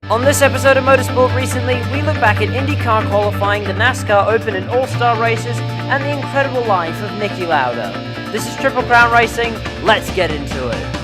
On this episode of Motorsport recently, we look back at IndyCar qualifying, the NASCAR Open and All-Star races, and the incredible life of Niki Lauda. This is Triple Crown Racing, let's get into it.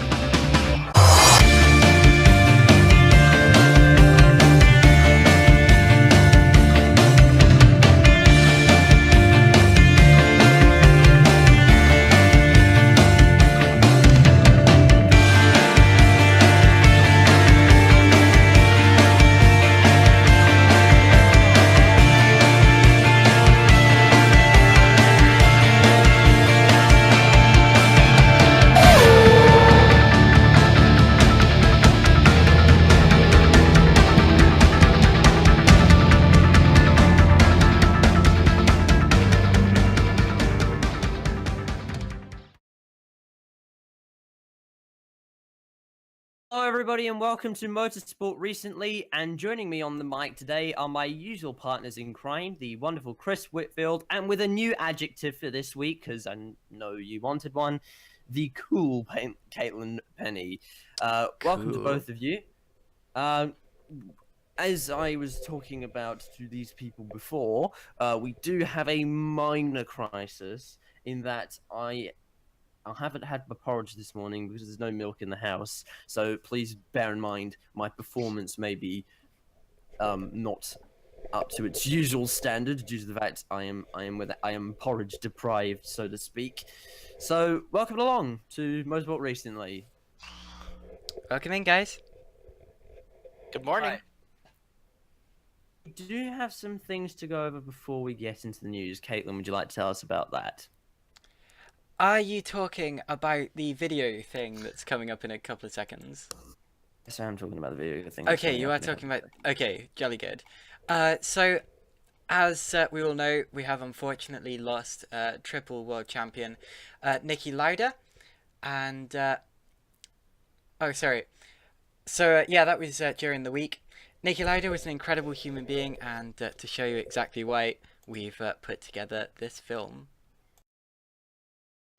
Hello everybody and welcome to Motorsport Recently, and joining me on the mic today are my usual partners in crime, the wonderful Chris Whitfield, and with a new adjective for this week, because I know you wanted one, the cool Caitlin Penny. Welcome to both of you. As I was talking about to these people before, we do have a minor crisis in that I haven't had my porridge this morning because there's no milk in the house. So please bear in mind my performance may be not up to its usual standard due to the fact I am porridge deprived, so to speak. So welcome along to Motorsport Recently. Welcome in, guys. Good morning. Right. Do you have some things to go over before we get into the news? Caitlin, would you like to tell us about that? Are you talking about the video thing that's coming up in a couple of seconds? Yes, I am talking about the video thing. Okay, you are talking about... Okay, jolly good. So, as we all know, we have unfortunately lost triple world champion Niki Lauda. And... Oh, sorry. So, yeah, that was during the week. Niki Lauda was an incredible human being, and to show you exactly why, we've put together this film.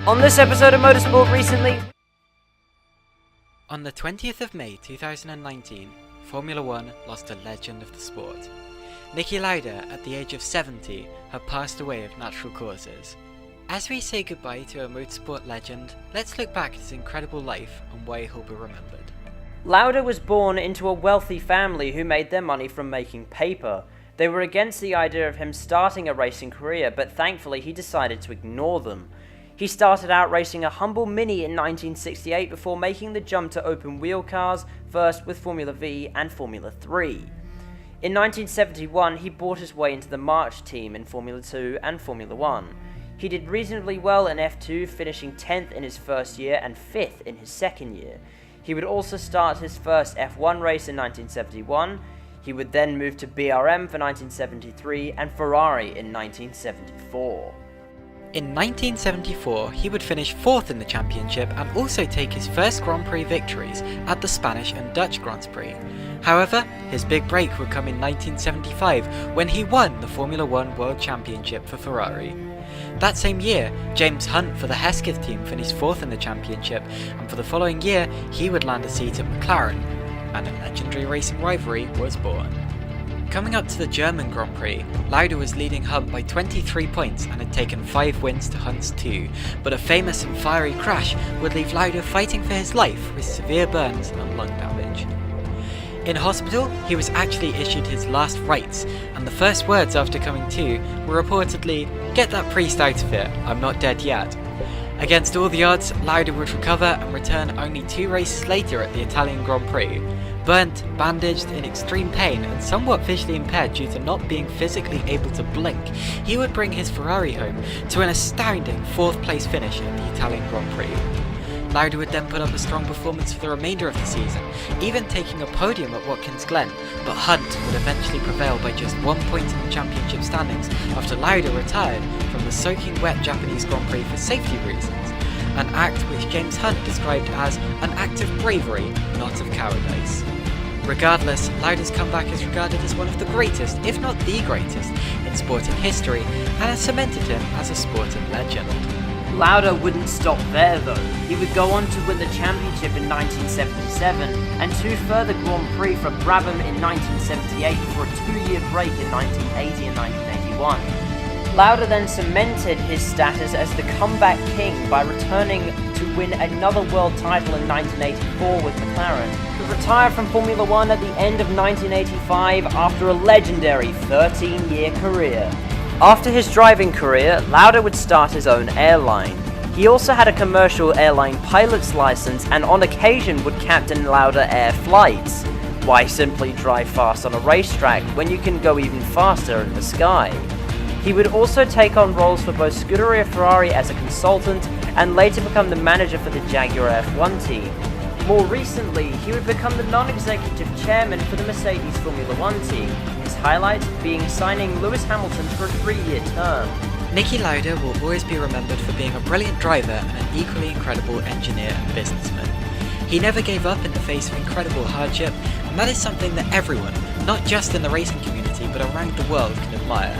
On this episode of Motorsport Recently... On the 20th of May 2019, Formula 1 lost a legend of the sport. Niki Lauda, at the age of 70, had passed away of natural causes. As we say goodbye to a motorsport legend, let's look back at his incredible life and why he'll be remembered. Lauda was born into a wealthy family who made their money from making paper. They were against the idea of him starting a racing career, but thankfully he decided to ignore them. He started out racing a humble Mini in 1968 before making the jump to open wheel cars, first with Formula V and Formula 3. In 1971, he bought his way into the March team in Formula 2 and Formula 1. He did reasonably well in F2, finishing 10th in his first year and 5th in his second year. He would also start his first F1 race in 1971. He would then move to BRM for 1973 and Ferrari in 1974. In 1974, he would finish 4th in the championship and also take his first Grand Prix victories at the Spanish and Dutch Grand Prix. However, his big break would come in 1975 when he won the Formula 1 World Championship for Ferrari. That same year, James Hunt for the Hesketh team finished 4th in the championship, and for the following year, he would land a seat at McLaren, and a legendary racing rivalry was born. Coming up to the German Grand Prix, Lauda was leading Hunt by 23 points and had taken 5 wins to Hunt's 2, but a famous and fiery crash would leave Lauda fighting for his life with severe burns and lung damage. In hospital, he was actually issued his last rites, and the first words after coming to were reportedly, "Get that priest out of here, I'm not dead yet." Against all the odds, Lauda would recover and return only 2 races later at the Italian Grand Prix. Burnt, bandaged, in extreme pain, and somewhat visually impaired due to not being physically able to blink, he would bring his Ferrari home to an astounding 4th place finish at the Italian Grand Prix. Lauda would then put up a strong performance for the remainder of the season, even taking a podium at Watkins Glen, but Hunt would eventually prevail by just 1 point in the championship standings after Lauda retired from the soaking wet Japanese Grand Prix for safety reasons, an act which James Hunt described as an act of bravery, not of cowardice. Regardless, Lauda's comeback is regarded as one of the greatest, if not the greatest, in sporting history, and has cemented him as a sporting legend. Lauda wouldn't stop there though. He would go on to win the championship in 1977 and 2 further Grand Prix for Brabham in 1978 before a 2-year break in 1980 and 1981. Lauda then cemented his status as the comeback king by returning to win another world title in 1984 with McLaren, who retired from Formula One at the end of 1985 after a legendary 13-year career. After his driving career, Lauda would start his own airline. He also had a commercial airline pilot's license and on occasion would captain Lauda Air flights. Why simply drive fast on a racetrack when you can go even faster in the sky? He would also take on roles for both Scuderia Ferrari as a consultant and later become the manager for the Jaguar F1 team. More recently, he would become the non-executive chairman for the Mercedes Formula One team, his highlight being signing Lewis Hamilton for a 3-year term. Niki Lauda will always be remembered for being a brilliant driver and an equally incredible engineer and businessman. He never gave up in the face of incredible hardship, and that is something that everyone, not just in the racing community but around the world, can admire.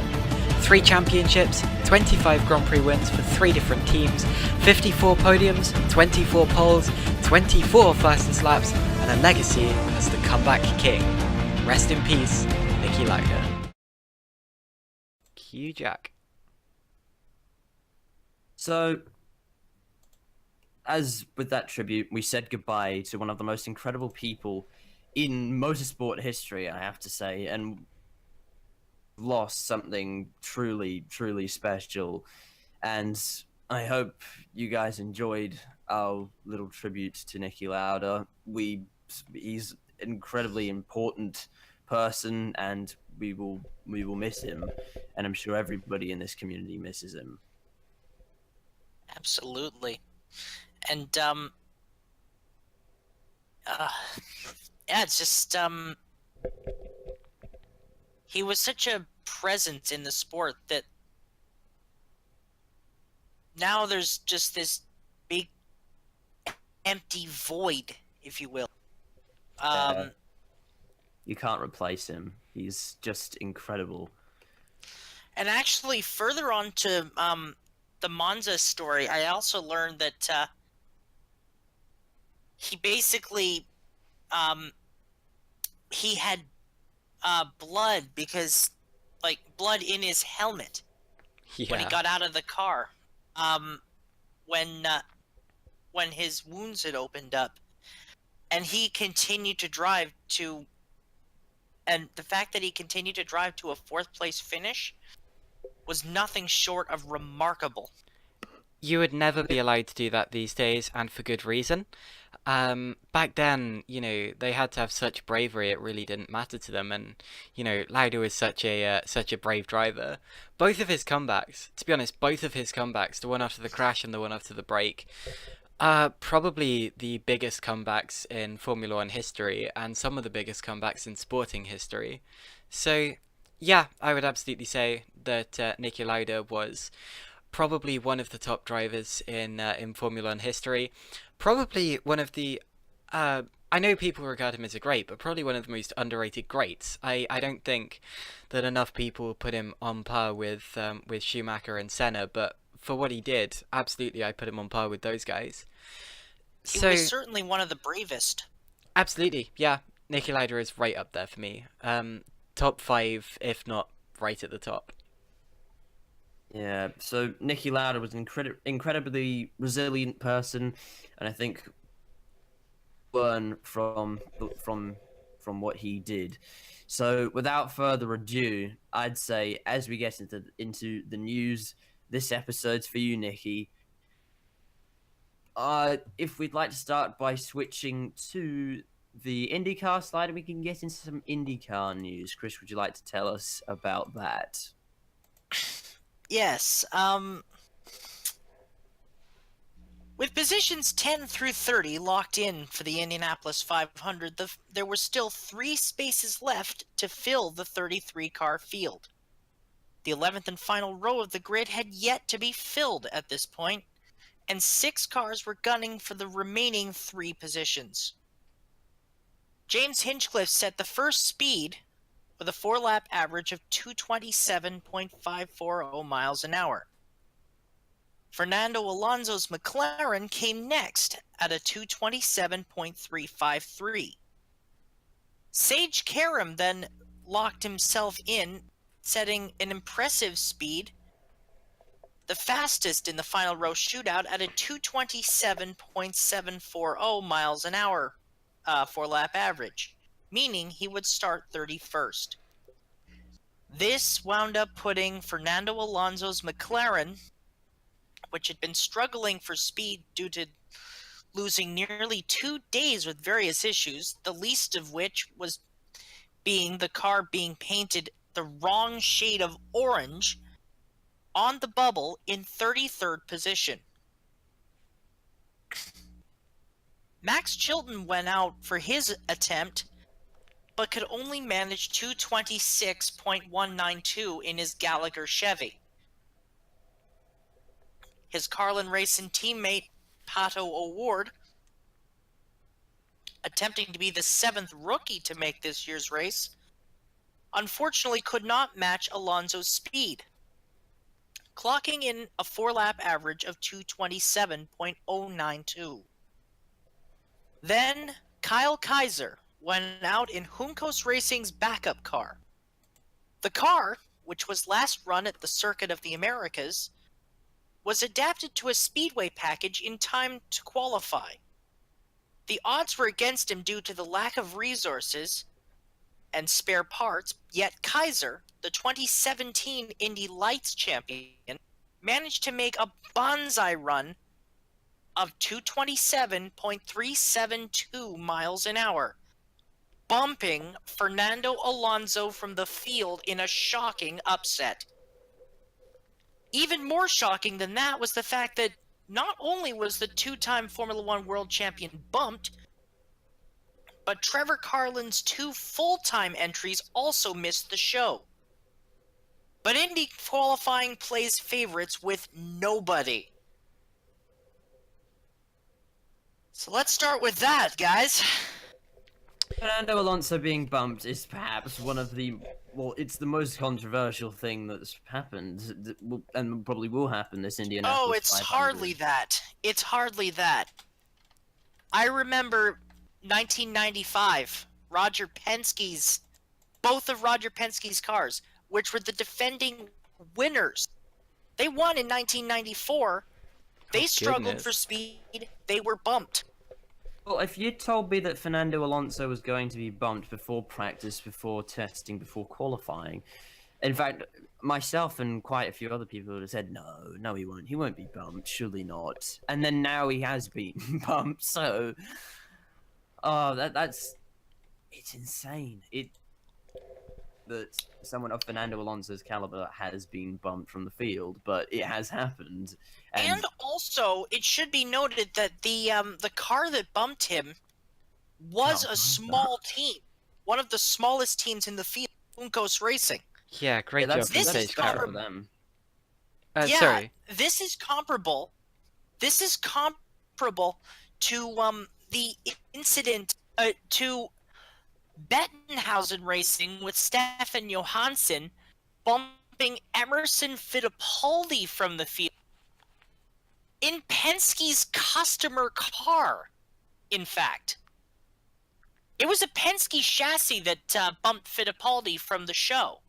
3 championships, 25 Grand Prix wins for 3 different teams, 54 podiums, 24 poles, 24 fastest laps, and a legacy as the comeback king. Rest in peace, Niki Lauda. Cue Jack. So, as with that tribute, we said goodbye to one of the most incredible people in motorsport history, I have to say, and lost something truly, truly special. And I hope you guys enjoyed our little tribute to Niki Lauda. He's an incredibly important person, and we will miss him, and I'm sure everybody in this community misses him. Absolutely. And yeah, it's just he was such a presence in the sport that now there's just this big empty void, if you will. You can't replace him. He's just incredible. And actually, further on to the Monza story, I also learned that he basically he had blood because blood in his helmet when he got out of the car when his wounds had opened up, and he continued to drive to, and the fact that he continued to drive to a 4th place finish was nothing short of remarkable. You would never be allowed to do that these days, and for good reason. Back then, they had to have such bravery; it really didn't matter to them. And Lauda was such a brave driver. Both of his comebacks, to be honest, the one after the crash and the one after the break, are probably the biggest comebacks in Formula One history, and some of the biggest comebacks in sporting history. So, yeah, I would absolutely say that Niki Lauda was probably one of the top drivers in Formula One history. Probably one of the I know people regard him as a great, but probably one of the most underrated greats. I don't think that enough people put him on par with Schumacher and Senna, but for what he did, absolutely I put him on par with those guys. He was certainly one of the bravest. Absolutely, yeah. Niki Lauda is right up there for me. Top 5, if not right at the top. Yeah, so Niki Lauda was an incredibly resilient person, and I think learn from what he did. So without further ado, I'd say as we get into the news, this episode's for you, Niki. If we'd like to start by switching to the IndyCar slide, and we can get into some IndyCar news. Chris, would you like to tell us about that? Yes, with positions 10 through 30 locked in for the Indianapolis 500, there were still 3 spaces left to fill the 33-car field. The 11th and final row of the grid had yet to be filled at this point, and 6 cars were gunning for the remaining 3 positions. James Hinchcliffe set the first speed with a 4-lap average of 227.540 miles an hour. Fernando Alonso's McLaren came next at a 227.353. Sage Karam then locked himself in, setting an impressive speed, the fastest in the final row shootout at a 227.740 miles an hour 4-lap average, meaning he would start 31st. This wound up putting Fernando Alonso's McLaren, which had been struggling for speed due to losing nearly 2 days with various issues, the least of which was being the car being painted the wrong shade of orange on the bubble, in 33rd position. Max Chilton went out for his attempt, but could only manage 226.192 in his Gallagher Chevy. His Carlin Racing teammate, Pato O'Ward, attempting to be the 7th rookie to make this year's race, unfortunately could not match Alonso's speed, clocking in a 4-lap average of 227.092. Then, Kyle Kaiser went out in Juncos Racing's backup car. The car, which was last run at the Circuit of the Americas, was adapted to a speedway package in time to qualify. The odds were against him due to the lack of resources and spare parts, yet Kaiser, the 2017 Indy Lights champion, managed to make a bonsai run of 227.372 miles an hour, bumping Fernando Alonso from the field in a shocking upset. Even more shocking than that was the fact that not only was the two-time Formula One world champion bumped, but Trevor Carlin's 2 full-time entries also missed the show. But Indy qualifying plays favorites with nobody. So let's start with that, guys. Fernando Alonso being bumped is perhaps one of the, well, it's the most controversial thing that's happened, and probably will happen this Indianapolis Oh, it's 500. hardly that. It's hardly that. I remember 1995, both of Roger Penske's cars, which were the defending winners. They won in 1994. They struggled for speed. They were bumped. Well, if you told me that Fernando Alonso was going to be bumped before practice, before testing, before qualifying, in fact, myself and quite a few other people would have said, no, he won't. He won't be bumped, surely not. And then now he has been bumped, so... Oh, it's insane. That someone of Fernando Alonso's caliber has been bumped from the field, but it has happened. And also, it should be noted that the car that bumped him was a small team, one of the smallest teams in the field, Juncos Racing. Yeah, great job from Sage Karam. Them. Yeah, sorry. this is comparable. This is comparable to the incident to Bettenhausen Racing with Stefan Johansson bumping Emerson Fittipaldi from the field in Penske's customer car, in fact. It was a Penske chassis that bumped Fittipaldi from the show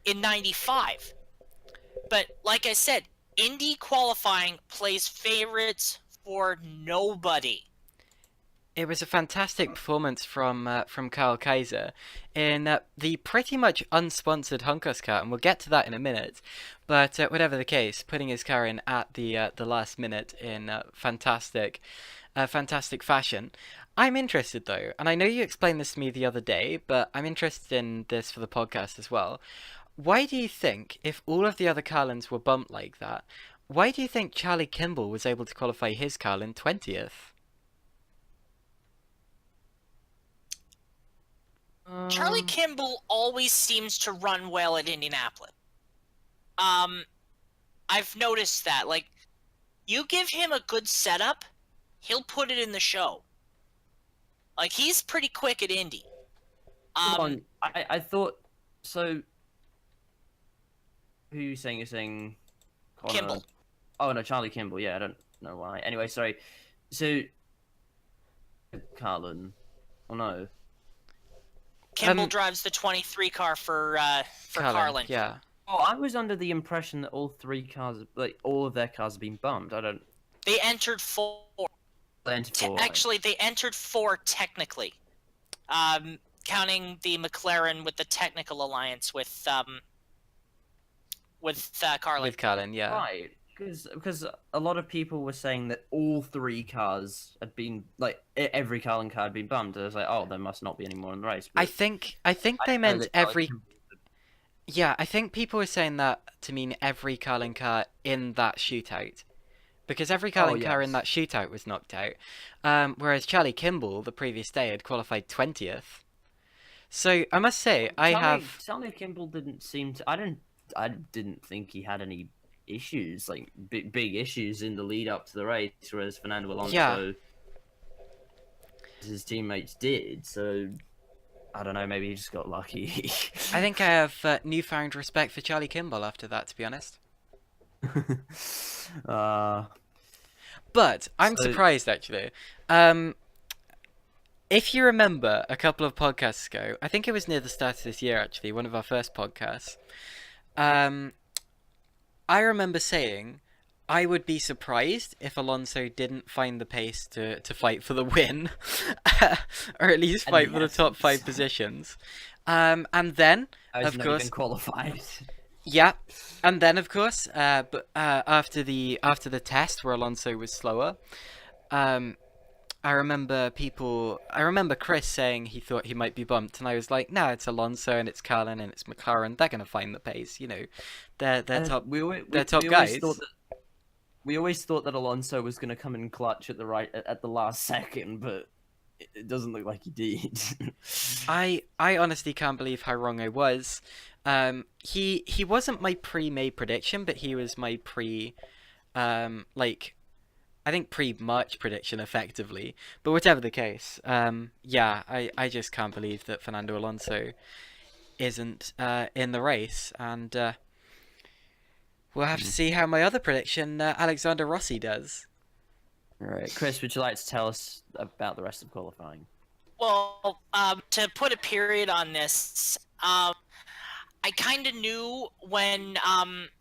in 95. But like I said, Indy qualifying plays favorites for nobody. It was a fantastic performance from Kyle Kaiser in the pretty much unsponsored Juncos car, and we'll get to that in a minute. But whatever the case, putting his car in at the last minute in fantastic fashion. I'm interested though, and I know you explained this to me the other day, but I'm interested in this for the podcast as well. Why do you think, if all of the other Carlins were bumped like that, why do you think Charlie Kimball was able to qualify his Carlin 20th? Charlie Kimball always seems to run well at Indianapolis. I've noticed that. Like, you give him a good setup, he'll put it in the show. Like, he's pretty quick at Indy. I thought so. Who are you saying? You're saying Connor? Kimball. Oh no, Charlie Kimball. Yeah, I don't know why. Anyway, sorry. So, Carlin. Oh no. Kimball drives the 23 car for Carlin, Carlin. yeah. Oh, I was under the impression that all three cars, like all of their cars, have been bumped. I don't. They entered 4. Actually, they entered 4 technically, counting the McLaren with the technical alliance with Carlin. With Carlin, yeah. Right, because a lot of people were saying that all three cars had been every Carlin car had been bumped. I was like, oh, there must not be any more in the race. I But think they know meant that every. Kimball- Yeah, I think people were saying that to mean every Carlin car in that shootout. Because every Carlin car in that yes. shootout was knocked out. Whereas Charlie Kimball, the previous day, had qualified 20th. So I must say, Charlie Kimball didn't seem to. I didn't think he had any issues, like big issues in the lead up to the race, whereas Fernando Alonso, his teammates did. So I don't know. Maybe he just got lucky. I think I have newfound respect for Charlie Kimball after that, to be honest. But I'm surprised, actually. If you remember a couple of podcasts ago, I think it was near the start of this year, actually, one of our first podcasts, I remember saying I would be surprised if Alonso didn't find the pace to fight for the win, or at least fight for the top 5 positions. And then, of course, been qualified. Yeah, and then of course, after the test where Alonso was slower, I remember Chris saying he thought he might be bumped, and I was like, nah, it's Alonso and it's Carlin and it's McLaren. They're gonna find the pace, you know. They're top. They're top guys. We always thought that Alonso was gonna come in clutch at the last second, but it doesn't look like he did. I honestly can't believe how wrong I was. He wasn't my pre-made prediction, but he was my I think pre-March prediction effectively. But whatever the case, yeah, I just can't believe that Fernando Alonso isn't in the race, and we'll have to see how my other prediction, Alexander Rossi, does. All right, Chris, would you like to tell us about the rest of qualifying? Well, to put a period on this, I kind of knew when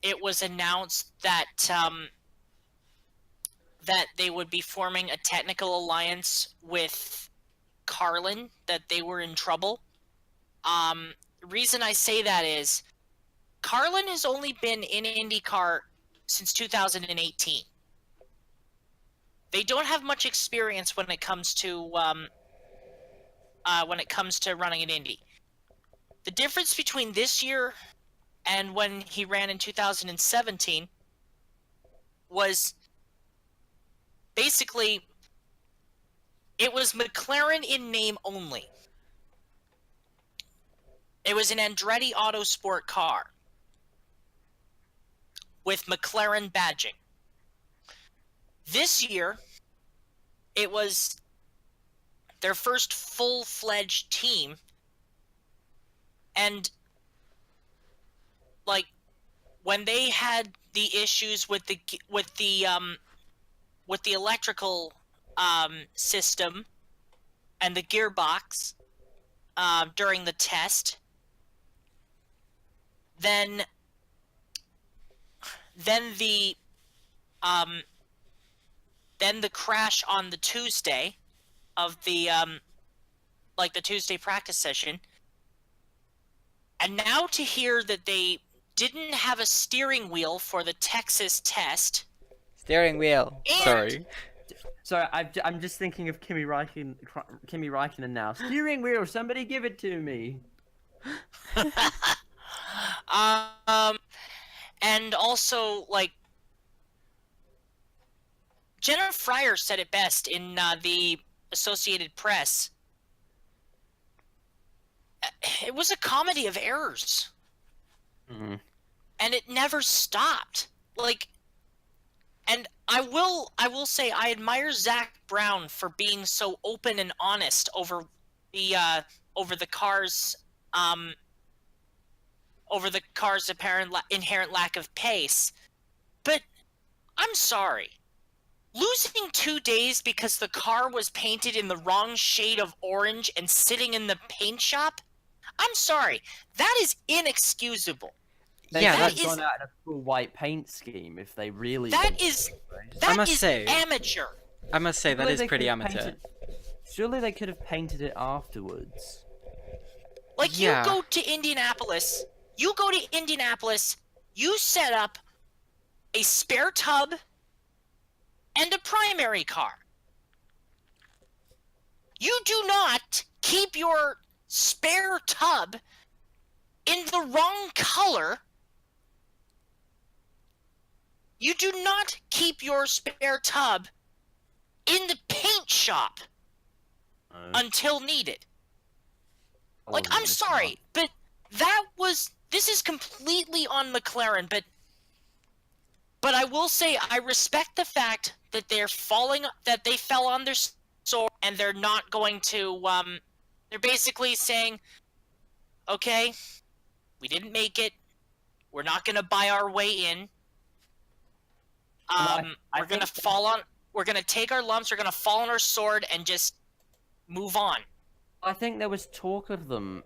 it was announced that that they would be forming a technical alliance with Carlin, that they were in trouble. The reason I say that is Carlin has only been in IndyCar since 2018. They don't have much experience when it comes to running an Indy. The difference between this year and when he ran in 2017 was basically it was McLaren in name only. It was an Andretti Autosport car with McLaren badging. This year, it was their first full-fledged team, and like when they had the issues with the electrical system and the gearbox during the test, then the crash on the Tuesday of the the Tuesday practice session, and now to hear that they didn't have a steering wheel for the Texas test. Steering wheel. Sorry. Sorry, I'm just thinking of Kimi Räikkönen now. Steering wheel, somebody give it to me. And also, like, Jenna Fryer said it best in the Associated Press. It was a comedy of errors. Mm-hmm. And it never stopped. Like, and I will say I admire Zach Brown for being so open and honest over the car's apparent inherent lack of pace. But I'm sorry. Losing 2 days because the car was painted in the wrong shade of orange and sitting in the paint shop? I'm sorry. That is inexcusable. They Yeah, could That have that's. is gone out in a full white paint scheme if they really that wanted is to race. I that must is say, amateur. that Surely is they could pretty have amateur. Surely they could have painted it afterwards. Like Yeah, you go to Indianapolis, you set up a spare tub and a primary car. You do not keep your spare tub in the wrong color. You do not keep your spare tub in the paint shop until needed. Like, I'm sorry, but this is completely on McLaren, but I will say I respect the fact that they fell on their sword, and they're not going to, they're basically saying, okay, we didn't make it, we're not gonna buy our way in, we're gonna take our lumps, we're gonna fall on our sword and just move on. I think there was talk of them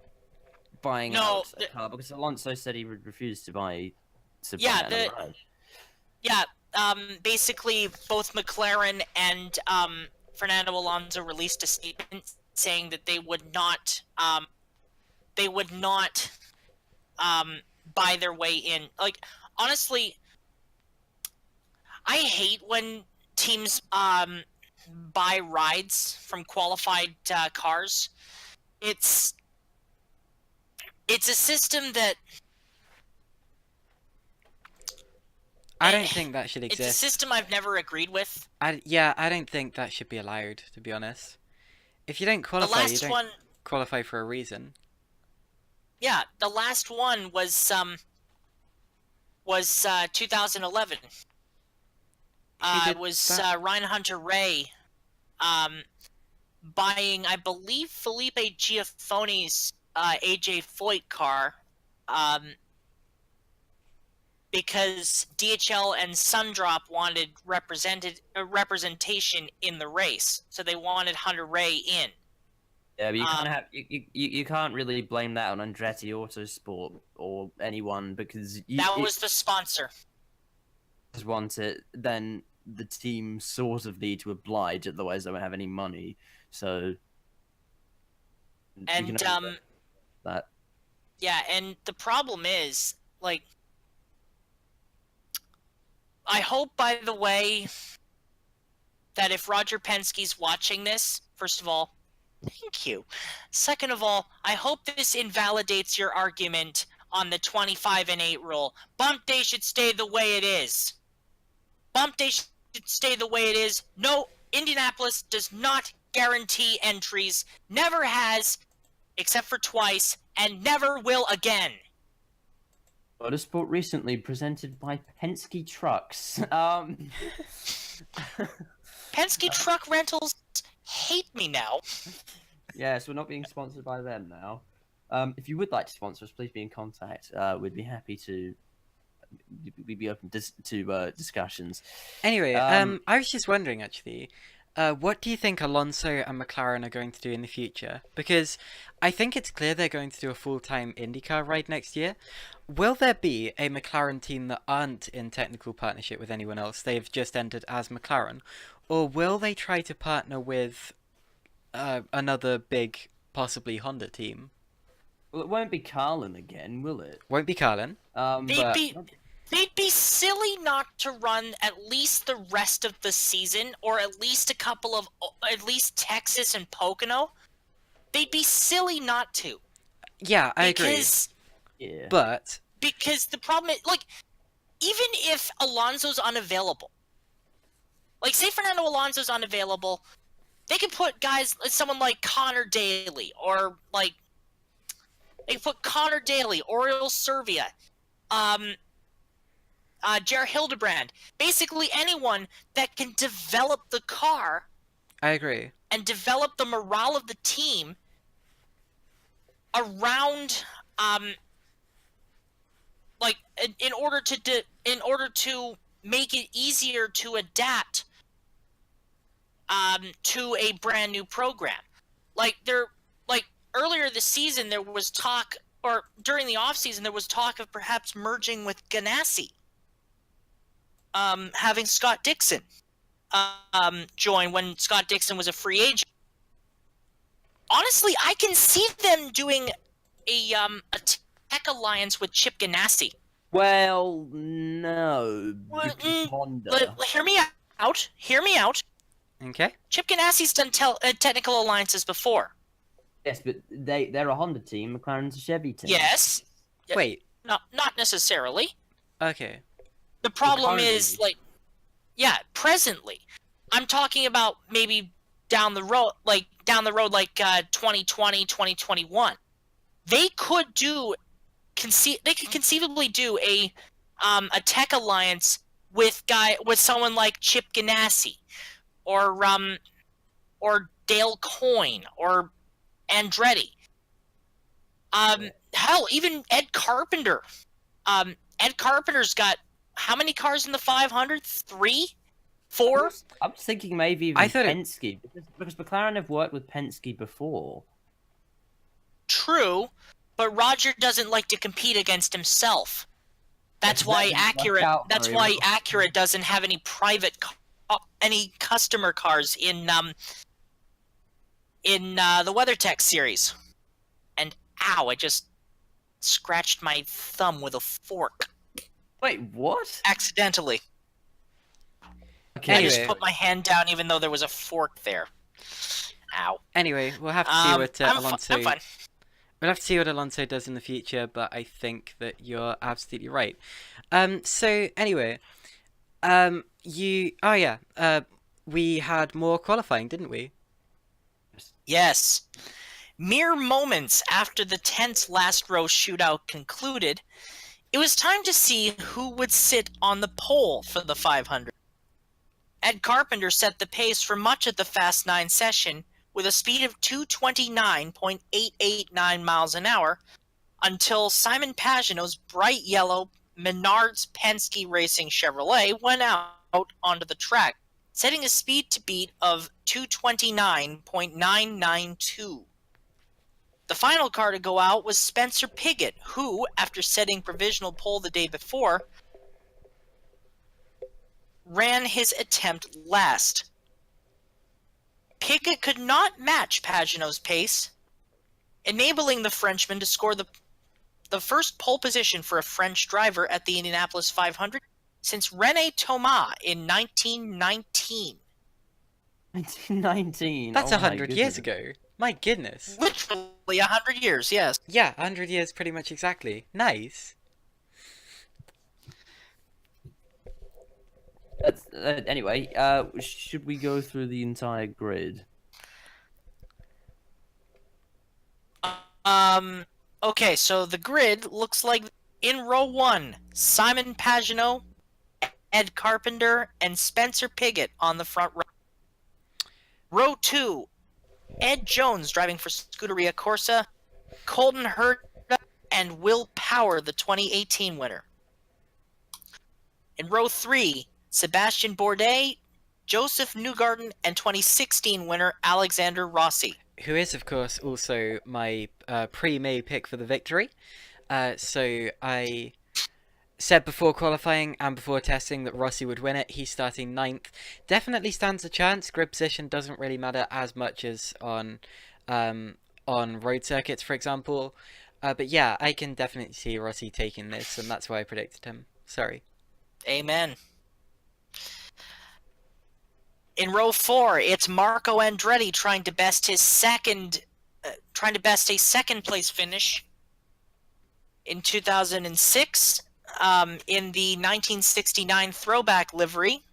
buying out a car because Alonso said he would refuse to buy another ride. Yeah, basically both McLaren and Fernando Alonso released a statement saying that they would not buy their way in. Like, honestly, I hate when teams buy rides from qualified cars. It's a system that I don't think that should it's a exist. system I've never agreed with. I don't think that should be allowed, to be honest. If you don't The qualify, you last don't one, qualify for a reason. yeah, the last one was 2011. It was Ryan Hunter-Reay buying, I believe, Felipe Giaffoni's AJ Foyt car, because DHL and Sundrop wanted representation in the race, so they wanted Hunter-Reay in. Yeah, but you can't have you can't really blame that on Andretti Autosport or anyone because that was the sponsor. Just want it, then the team sort of need to oblige, otherwise they won't have any money. So, and that. Yeah, and the problem is, like, I hope, by the way, that if Roger Penske's watching this, first of all, thank you. Second of all, I hope this invalidates your argument on the 25-8 rule. Bump day should stay the way it is. Bump day should stay the way it is. No, Indianapolis does not guarantee entries. Never has, except for twice, and never will again. Motorsport recently presented by Penske Trucks. Penske Truck Rentals hate me now. Yes, we're not being sponsored by them now. If you would like to sponsor us, please be in contact. We'd be happy to. We'd be open to discussions. Anyway, I was just wondering, actually, what do you think Alonso and McLaren are going to do in the future? Because I think it's clear they're going to do a full-time IndyCar ride next year. Will there be a McLaren team that aren't in technical partnership with anyone else? They've just entered as McLaren. Or will they try to partner with another big, possibly Honda team? Well, it won't be Carlin again, will it? Won't be Carlin. They'd be silly not to run at least the rest of the season, or at least at least Texas and Pocono. They'd be silly not to. Yeah, I agree. Yeah. But because the problem is, like, even if Alonso's unavailable, like, say Fernando Alonso's unavailable, they could put someone like Connor Daly, or like they put Connor Daly, Oriol Servia, Jared Hildebrand, basically anyone that can develop the car. I agree. And develop the morale of the team around, like, in order to make it easier to adapt to a brand new program. Like earlier this season, there was talk, or during the off season, there was talk of perhaps merging with Ganassi, having Scott Dixon join when Scott Dixon was a free agent. Honestly, I can see them doing a tech alliance with Chip Ganassi. Well, no, because Honda. Hear me out. Hear me out. Okay. Chip Ganassi's done technical alliances before. Yes, but they're a Honda team, McLaren's a Chevy team. Yes. Wait. Not necessarily. Okay. The problem is, presently. I'm talking about maybe down the road, like 2020, 2021. They could conceivably do a tech alliance with someone like Chip Ganassi, or Dale Coyne, or Andretti. Hell, even Ed Carpenter. Ed Carpenter's got how many cars in the 500? 3? 4? I was thinking maybe even Penske, because McLaren have worked with Penske before. True, but Roger doesn't like to compete against himself. That's why Acura doesn't have any any customer cars in the WeatherTech series. And ow, I just scratched my thumb with a fork. Wait, what? Accidentally. Okay. I just put my hand down even though there was a fork there. Ow. Anyway, we'll have to see what Alonso... I'm fine. We'll have to see what Alonso does in the future, but I think that you're absolutely right. So anyway, we had more qualifying, didn't we? Yes. Mere moments after the tense last row shootout concluded, it was time to see who would sit on the pole for the 500. Ed Carpenter set the pace for much of the Fast 9 session with a speed of 229.889 miles an hour until Simon Pagenaud's bright yellow Menards Penske Racing Chevrolet went out onto the track, setting a speed to beat of 229.992. The final car to go out was Spencer Pigot, who, after setting provisional pole the day before, ran his attempt last. Pigot could not match Pagenaud's pace, enabling the Frenchman to score the first pole position for a French driver at the Indianapolis 500 since René Thomas in 1919. 1919? That's 100 years ago. My goodness. Literally 100 years, yes. Yeah, 100 years pretty much exactly. Nice. Anyway, should we go through the entire grid? Okay, so the grid looks like in row 1, Simon Pagenaud, Ed Carpenter, and Spencer Pigot on the front row. Row 2, Ed Jones driving for Scuderia Corsa, Colton Herta, and Will Power, the 2018 winner. In row 3, Sebastian Bourdais, Joseph Newgarden, and 2016 winner Alexander Rossi. Who is, of course, also my pre-May pick for the victory. So I said before qualifying and before testing that Rossi would win it. He's starting 9th. Definitely stands a chance. Grid position doesn't really matter as much as on road circuits, for example. But yeah, I can definitely see Rossi taking this, and that's why I predicted him. Sorry. Amen. In row 4, it's Marco Andretti trying to best a second place finish in 2006 in the 1969 throwback livery.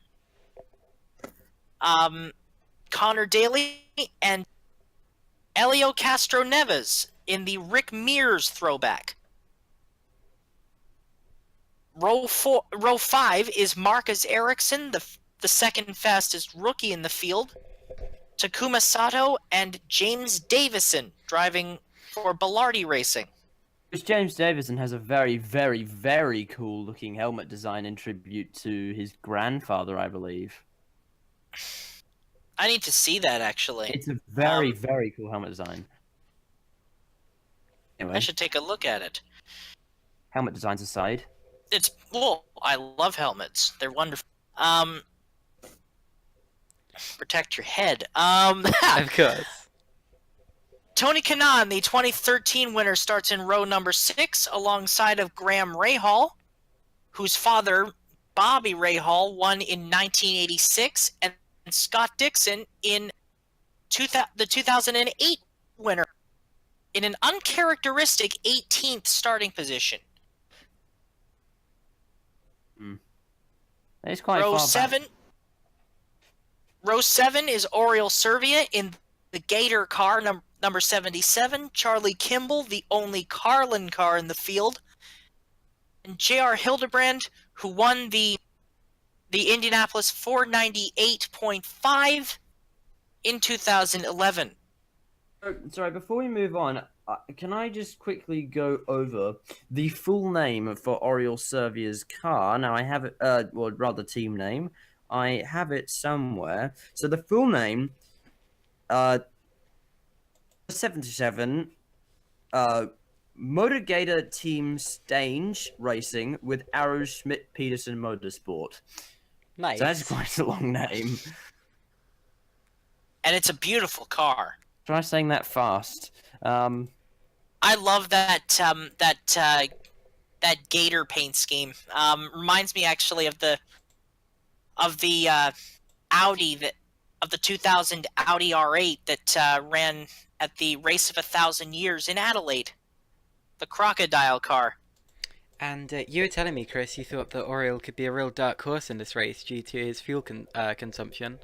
Connor Daly and Elio Castro Neves in the Rick Mears throwback. Row 5 is Marcus Ericsson, the second fastest rookie in the field, Takuma Sato, and James Davison driving for Bellardi Racing. Which James Davison has a very, very, very cool looking helmet design in tribute to his grandfather, I believe. I need to see that actually. It's a very, Um, very cool helmet design. I Anyway, should take a look at it. helmet designs aside. It's cool. I love helmets. They're wonderful. Protect your head. Of course. Tony Kanaan, the 2013 winner, starts in row number 6 alongside of Graham Rahal, whose father, Bobby Rahal, won in 1986, and Scott Dixon in the 2008 winner in an uncharacteristic 18th starting position. It's quite Row far 7. back. Row 7 is Oriel Servia in the Gator car, number 77. Charlie Kimball, the only Carlin car in the field. And J.R. Hildebrand, who won the Indianapolis 498.5 in 2011. Sorry, before we move on, can I just quickly go over the full name for Oriel Servia's car? Now, I have it, well, rather team name. I have it somewhere. So the full name, 77, Motorgator Team Stange Racing with Arrow Schmidt Peterson Motorsport. Nice. So that's quite a long name. And it's a beautiful car. Try saying that fast. I love that that Gator paint scheme. Reminds me actually of the Audi of the 2000 Audi R8 that ran at the Race of 1,000 Years in Adelaide. The crocodile car. And you were telling me, Chris, you thought that Oriole could be a real dark horse in this race due to his fuel consumption.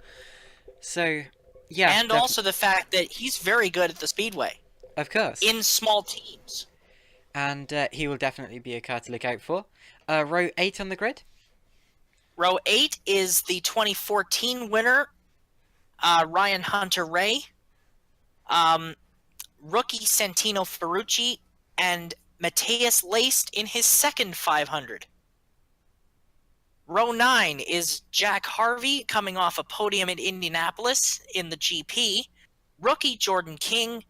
So, yeah. And also the fact that he's very good at the speedway. Of course. In small teams. And he will definitely be a car to look out for. Row 8 on the grid? Row 8 is the 2014 winner, Ryan Hunter-Ray. Rookie Santino Ferrucci and Matthias Laced in his second 500. Row 9 is Jack Harvey coming off a podium in Indianapolis in the GP, rookie Jordan King,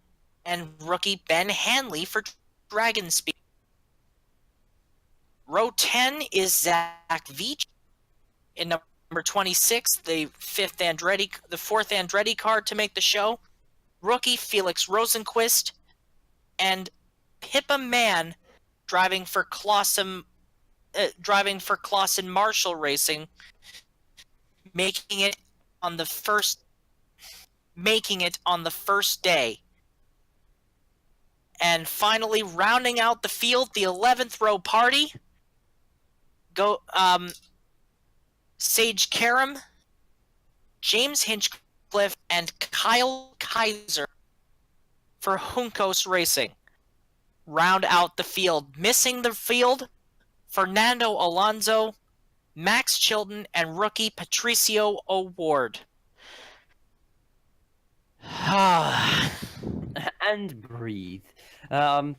and rookie Ben Hanley for Dragon Speed. Row 10 is Zach Veach in number 26, the fourth Andretti car to make the show, rookie Felix Rosenquist, and Pippa Mann driving for Clausen Marshall Racing, making it on the first day. And finally, rounding out the field, the 11th row party, Sage Karam, James Hinchcliffe, and Kyle Kaiser for Juncos Racing. Round out the field. Missing the field, Fernando Alonso, Max Chilton, and rookie Patricio O'Ward. And breathe. So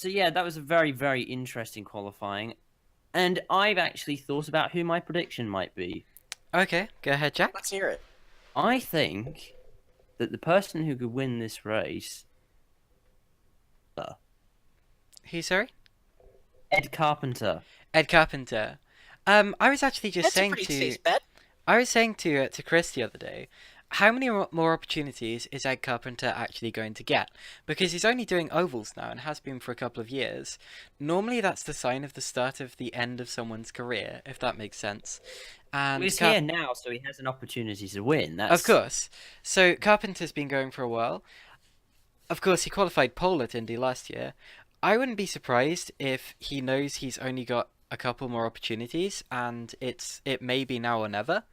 yeah, that was a very, very interesting qualifying. And I've actually thought about who my prediction might be. Okay, go ahead, Jack. Let's hear it. I think that the person who could win this race... Who, sorry? Ed Carpenter. Ed Carpenter. I was actually just That's saying a pretty to... safe bet. I was saying to Chris the other day, how many more opportunities is Ed Carpenter actually going to get? Because he's only doing ovals now and has been for a couple of years. Normally that's the sign of the start of the end of someone's career, if that makes sense. And He's here now, so he has an opportunity to win. That's... Of course. So Carpenter's been going for a while. Of course, he qualified pole at Indy last year. I wouldn't be surprised if he knows he's only got a couple more opportunities, and it may be now or never.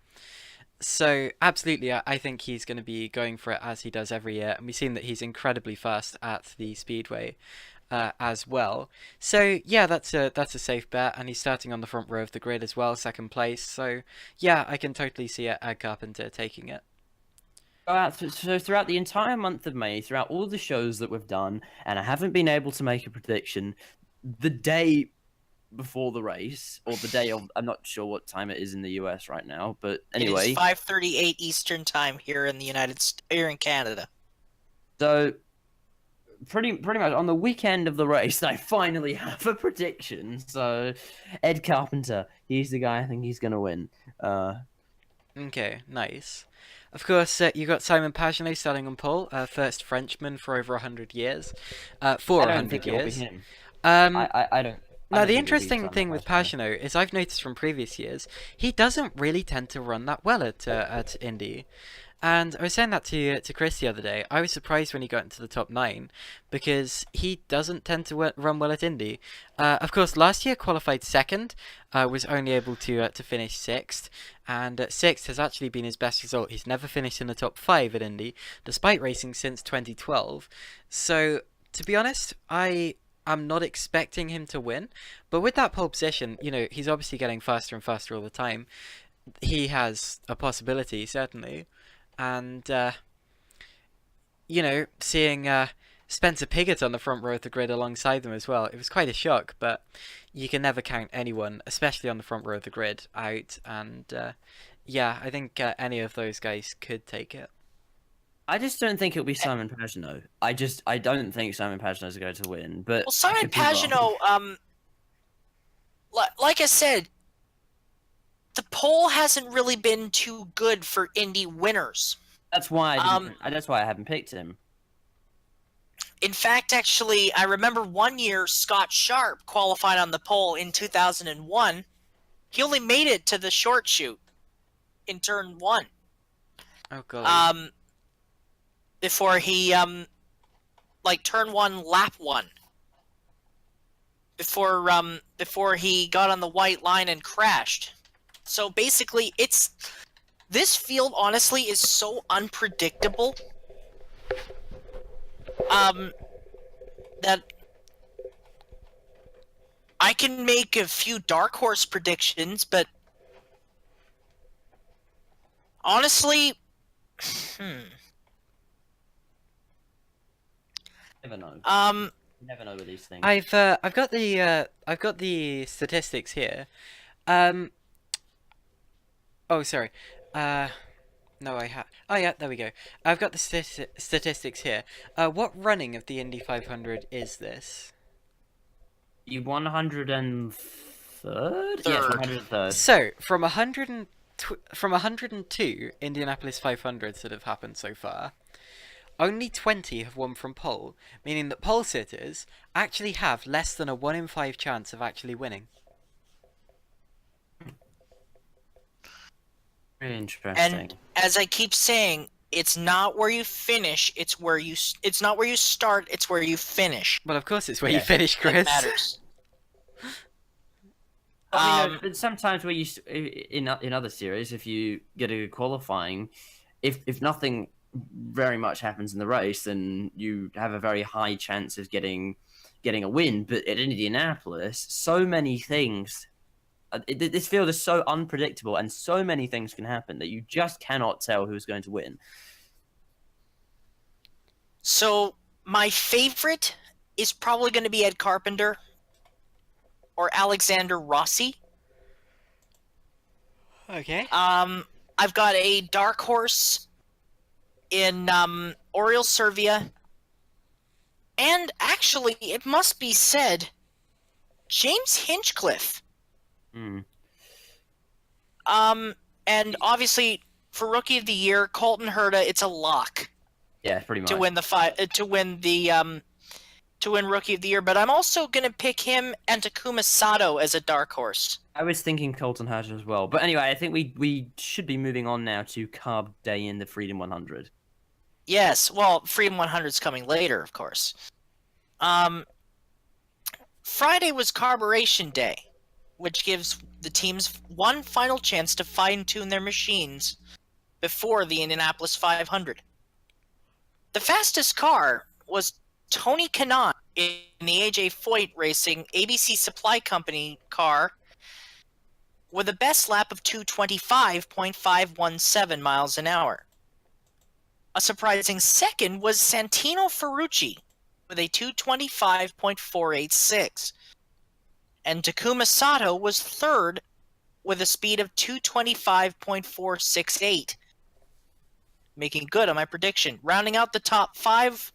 So, absolutely, I think he's going to be going for it as he does every year, and we've seen that he's incredibly fast at the Speedway as well. So, yeah, that's a safe bet, and he's starting on the front row of the grid as well, second place. So, yeah, I can totally see Ed Carpenter taking it. So throughout the entire month of May, throughout all the shows that we've done, and I haven't been able to make a prediction, the day before the race, or the day of, I'm not sure what time it is in the US right now, but anyway. It is 5:38 Eastern time here in here in Canada. So pretty much on the weekend of the race, I finally have a prediction. So Ed Carpenter, he's the guy I think he's gonna win. Okay, nice. Of course, you got Simon Pagenaud starting on pole, first Frenchman for over 100 years. For I don't 100 think it'll be years. him. Um, I don't. Now, the think it'll be interesting thing Simon with Pagenaud. Pagenaud is I've noticed from previous years, he doesn't really tend to run that well at Indy. And I was saying that to Chris the other day. I was surprised when he got into the top 9 because he doesn't tend to run well at Indy. Of course, last year qualified second, was only able to finish 6th, and 6th has actually been his best result. He's never finished in the top 5 at Indy, despite racing since 2012. So, to be honest, I'm not expecting him to win, but with that pole position, he's obviously getting faster and faster all the time. He has a possibility, certainly. And, seeing Spencer Piggott on the front row of the grid alongside them as well, it was quite a shock, but you can never count anyone, especially on the front row of the grid, out. And, yeah, I think any of those guys could take it. I just don't think it'll be Simon Pagenaud. I don't think Simon Pagenaud is going to win. But Well, Simon Pagenaud, like I said, the pole hasn't really been too good for Indy winners. That's why I haven't picked him. In fact, actually, I remember one year Scott Sharp qualified on the pole in 2001. He only made it to the short shoot in turn 1. Oh god. Before he turn 1, lap 1. Before he got on the white line and crashed. So basically, this field honestly is so unpredictable that I can make a few dark horse predictions, but honestly, Never know. You never know with these things. I've got the statistics here. Oh, sorry. No, I have. Oh, yeah, there we go. I've got the statistics here. What running of the Indy 500 is this? You 103rd? Yes, 103rd. So, from 102 Indianapolis 500s that have happened so far, only 20 have won from pole, meaning that pole sitters actually have less than a 1 in 5 chance of actually winning. Very interesting. And as I keep saying, it's not where you finish, it's not where you start, it's where you finish. Well, of course it's where you finish, Chris. That matters. But sometimes where in other series, if you get a good qualifying, if nothing very much happens in the race, then you have a very high chance of getting a win. But at Indianapolis, so many things. This field is so unpredictable, and so many things can happen that you just cannot tell who's going to win. So my favorite is probably going to be Ed Carpenter or Alexander Rossi. Okay. I've got a dark horse in Oriol Servia, and actually, it must be said, James Hinchcliffe. And obviously for Rookie of the Year, Colton Herta, it's a lock. Yeah, pretty much. To win Rookie of the Year, but I'm also gonna pick him and Takuma Sato as a dark horse. I was thinking Colton Herta as well, but anyway, I think we should be moving on now to Carb Day in the Freedom 100. Yes, well, Freedom 100 is coming later, of course. Friday was Carburation Day, which gives the teams one final chance to fine-tune their machines before the Indianapolis 500. The fastest car was Tony Kanaan in the AJ Foyt Racing ABC Supply Company car with a best lap of 225.517 miles an hour. A surprising second was Santino Ferrucci with a 225.486. and Takuma Sato was third with a speed of 225.468. Making good on my prediction. Rounding out the top 5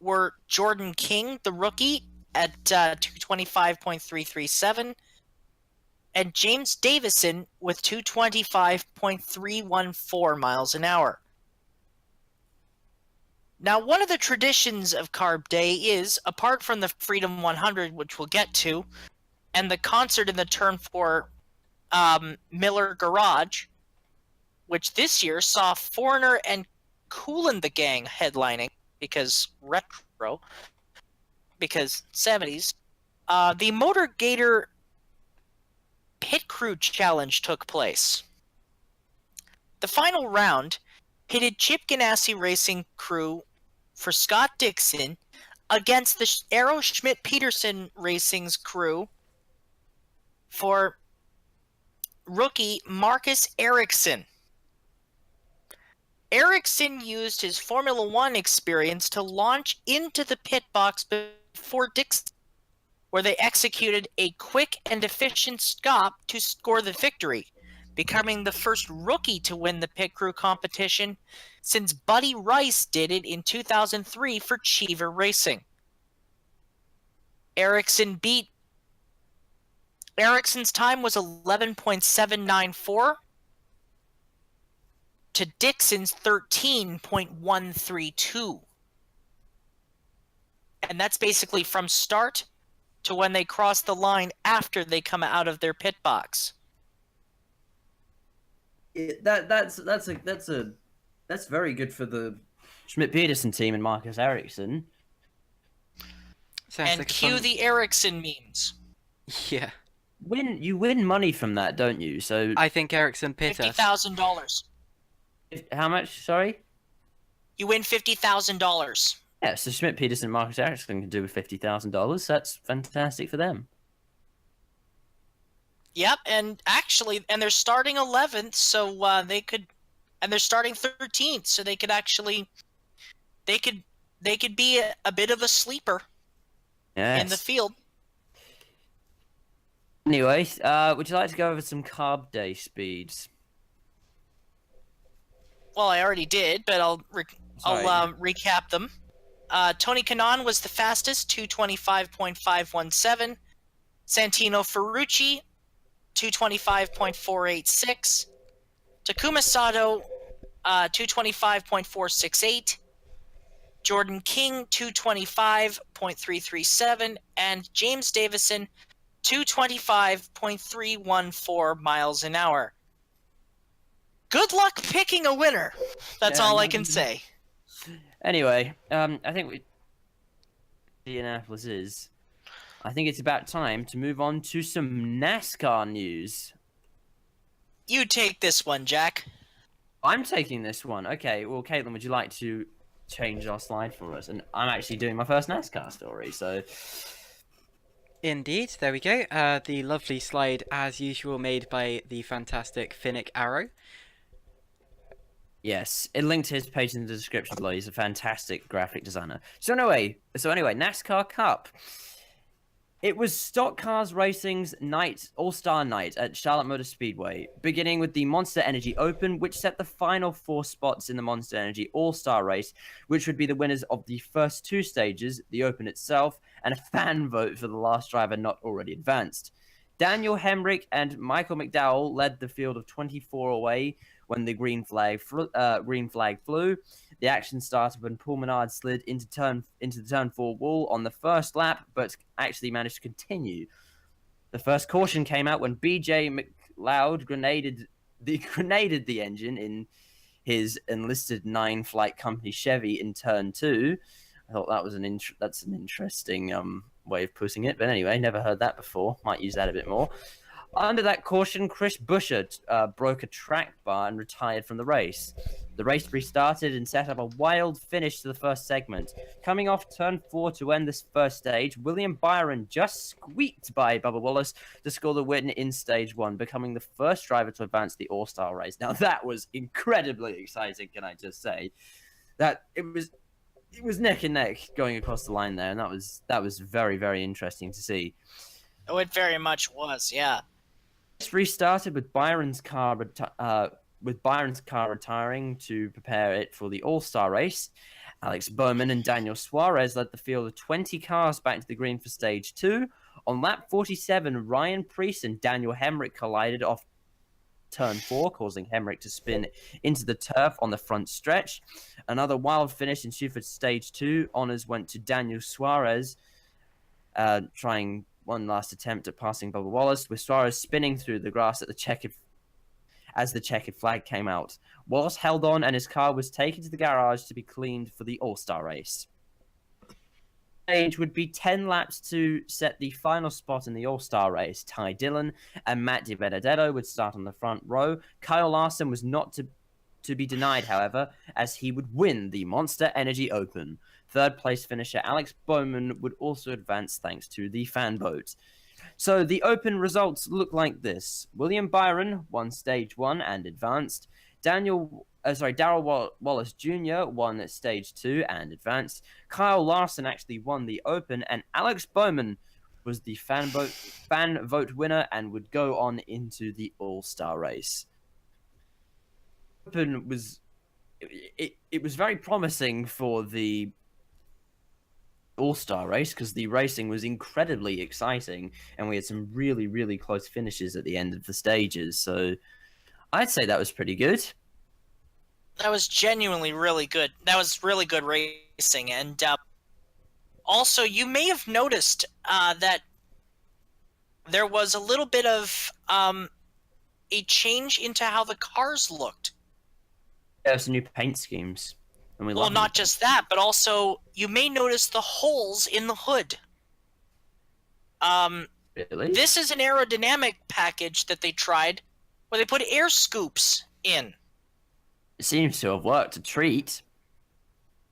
were Jordan King, the rookie, at 225.337, and James Davison with 225.314 miles an hour. Now, one of the traditions of Carb Day is, apart from the Freedom 100, which we'll get to, and the concert in the Turn 4 Miller Garage, which this year saw Foreigner and Kool and the Gang headlining, because retro, because 70s, the Motor Gator Pit Crew Challenge took place. The final round pitted Chip Ganassi Racing Crew for Scott Dixon against the Arrow Schmidt Peterson Racing's crew for rookie Marcus Ericsson. Ericsson used his Formula One experience to launch into the pit box before Dixon, where they executed a quick and efficient stop to score the victory, becoming the first rookie to win the pit crew competition since Buddy Rice did it in 2003 for Cheever Racing. Ericsson's time was 11.794 to Dixon's 13.132. And that's basically from start to when they cross the line after they come out of their pit box. That's very good for the Schmidt Peterson team and Marcus Ericsson. Sounds And like cue fun... the Ericsson memes. Yeah. You win money from that, don't you? So I think Ericsson pit us. $50,000. how much? Sorry. You win $50,000. Yeah, so Schmidt Peterson and Marcus Ericsson can do with $50,000. That's fantastic for them. Yep, and actually, and they're starting 11th, so they could, and they're starting 13th, so they could actually, they could be a bit of a sleeper Yes. in the field. Anyway, would you like to go over some Carb Day speeds? Well, I already did, but I'll recap them. Tony Kanaan was the fastest, 225.517. Santino Ferrucci, 225.486. Takuma Sato, 225.468. Jordan King, 225.337. And James Davison, 225.314 miles an hour. Good luck picking a winner. That's all I can say. Anyway, I think Indianapolis is. I think it's about time to move on to some NASCAR news. You take this one, Jack. I'm taking this one. Okay, well, Caitlin, would you like to change our slide for us? And I'm actually doing my first NASCAR story, so... Indeed, there we go. The lovely slide, as usual, made by the fantastic Finnick Arrow. Yes, it linked to his page in the description below. He's a fantastic graphic designer. So anyway, NASCAR Cup. It was Stock Cars Racing's All-Star night at Charlotte Motor Speedway, beginning with the Monster Energy Open, which set the final 4 spots in the Monster Energy All-Star race, which would be the winners of the first 2 stages, the Open itself, and a fan vote for the last driver not already advanced. Daniel Hemrick and Michael McDowell led the field of 24 away when the green flag flew. The action started when Paul Menard slid into the turn 4 wall on the first lap, but actually managed to continue. The first caution came out when BJ McLeod grenaded the engine in his enlisted 9 Flight Company Chevy in turn 2. I thought that was that's an interesting way of putting it, but anyway, never heard that before. Might use that a bit more. Under that caution, Chris Buescher broke a track bar and retired from the race. The race restarted and set up a wild finish to the first segment. Coming off turn 4 to end this first stage, William Byron just squeaked by Bubba Wallace to score the win in stage 1, becoming the first driver to advance the All-Star race. Now that was incredibly exciting, can I just say? That it was neck and neck going across the line there, and that was very, very interesting to see. Oh, it very much was, yeah. It's restarted with Byron's car retiring to prepare it for the All-Star race. Alex Bowman and Daniel Suarez led the field of 20 cars back to the green for stage 2. On lap 47, Ryan Preece and Daniel Hemrick collided off turn 4, causing Hemrick to spin into the turf on the front stretch. Another wild finish ensued for stage 2. Honours went to Daniel Suarez, trying one last attempt at passing Bubba Wallace, with Suarez spinning through the grass as the checkered flag came out. Wallace held on and his car was taken to the garage to be cleaned for the All-Star race. Stage would be 10 laps to set the final spot in the All-Star race. Ty Dillon and Matt DiBenedetto would start on the front row. Kyle Larson was not to be denied, however, as he would win the Monster Energy Open. Third place finisher Alex Bowman would also advance thanks to the fan vote. So the Open results look like this. William Byron won stage 1 and advanced. Darrell Wallace Jr. won stage 2 and advanced. Kyle Larson actually won the Open, and Alex Bowman was the fan vote winner and would go on into the All-Star race. Open was it was very promising for the All-Star race because the racing was incredibly exciting and we had some really, really close finishes at the end of the stages. So I'd say that was pretty good. That was genuinely really good. That was really good racing. And also, you may have noticed that there was a little bit of a change into how the cars looked. There were some new paint schemes. And well, not just that, but also you may notice the holes in the hood. Really? This is an aerodynamic package that they tried where they put air scoops in. It seems to have worked a treat.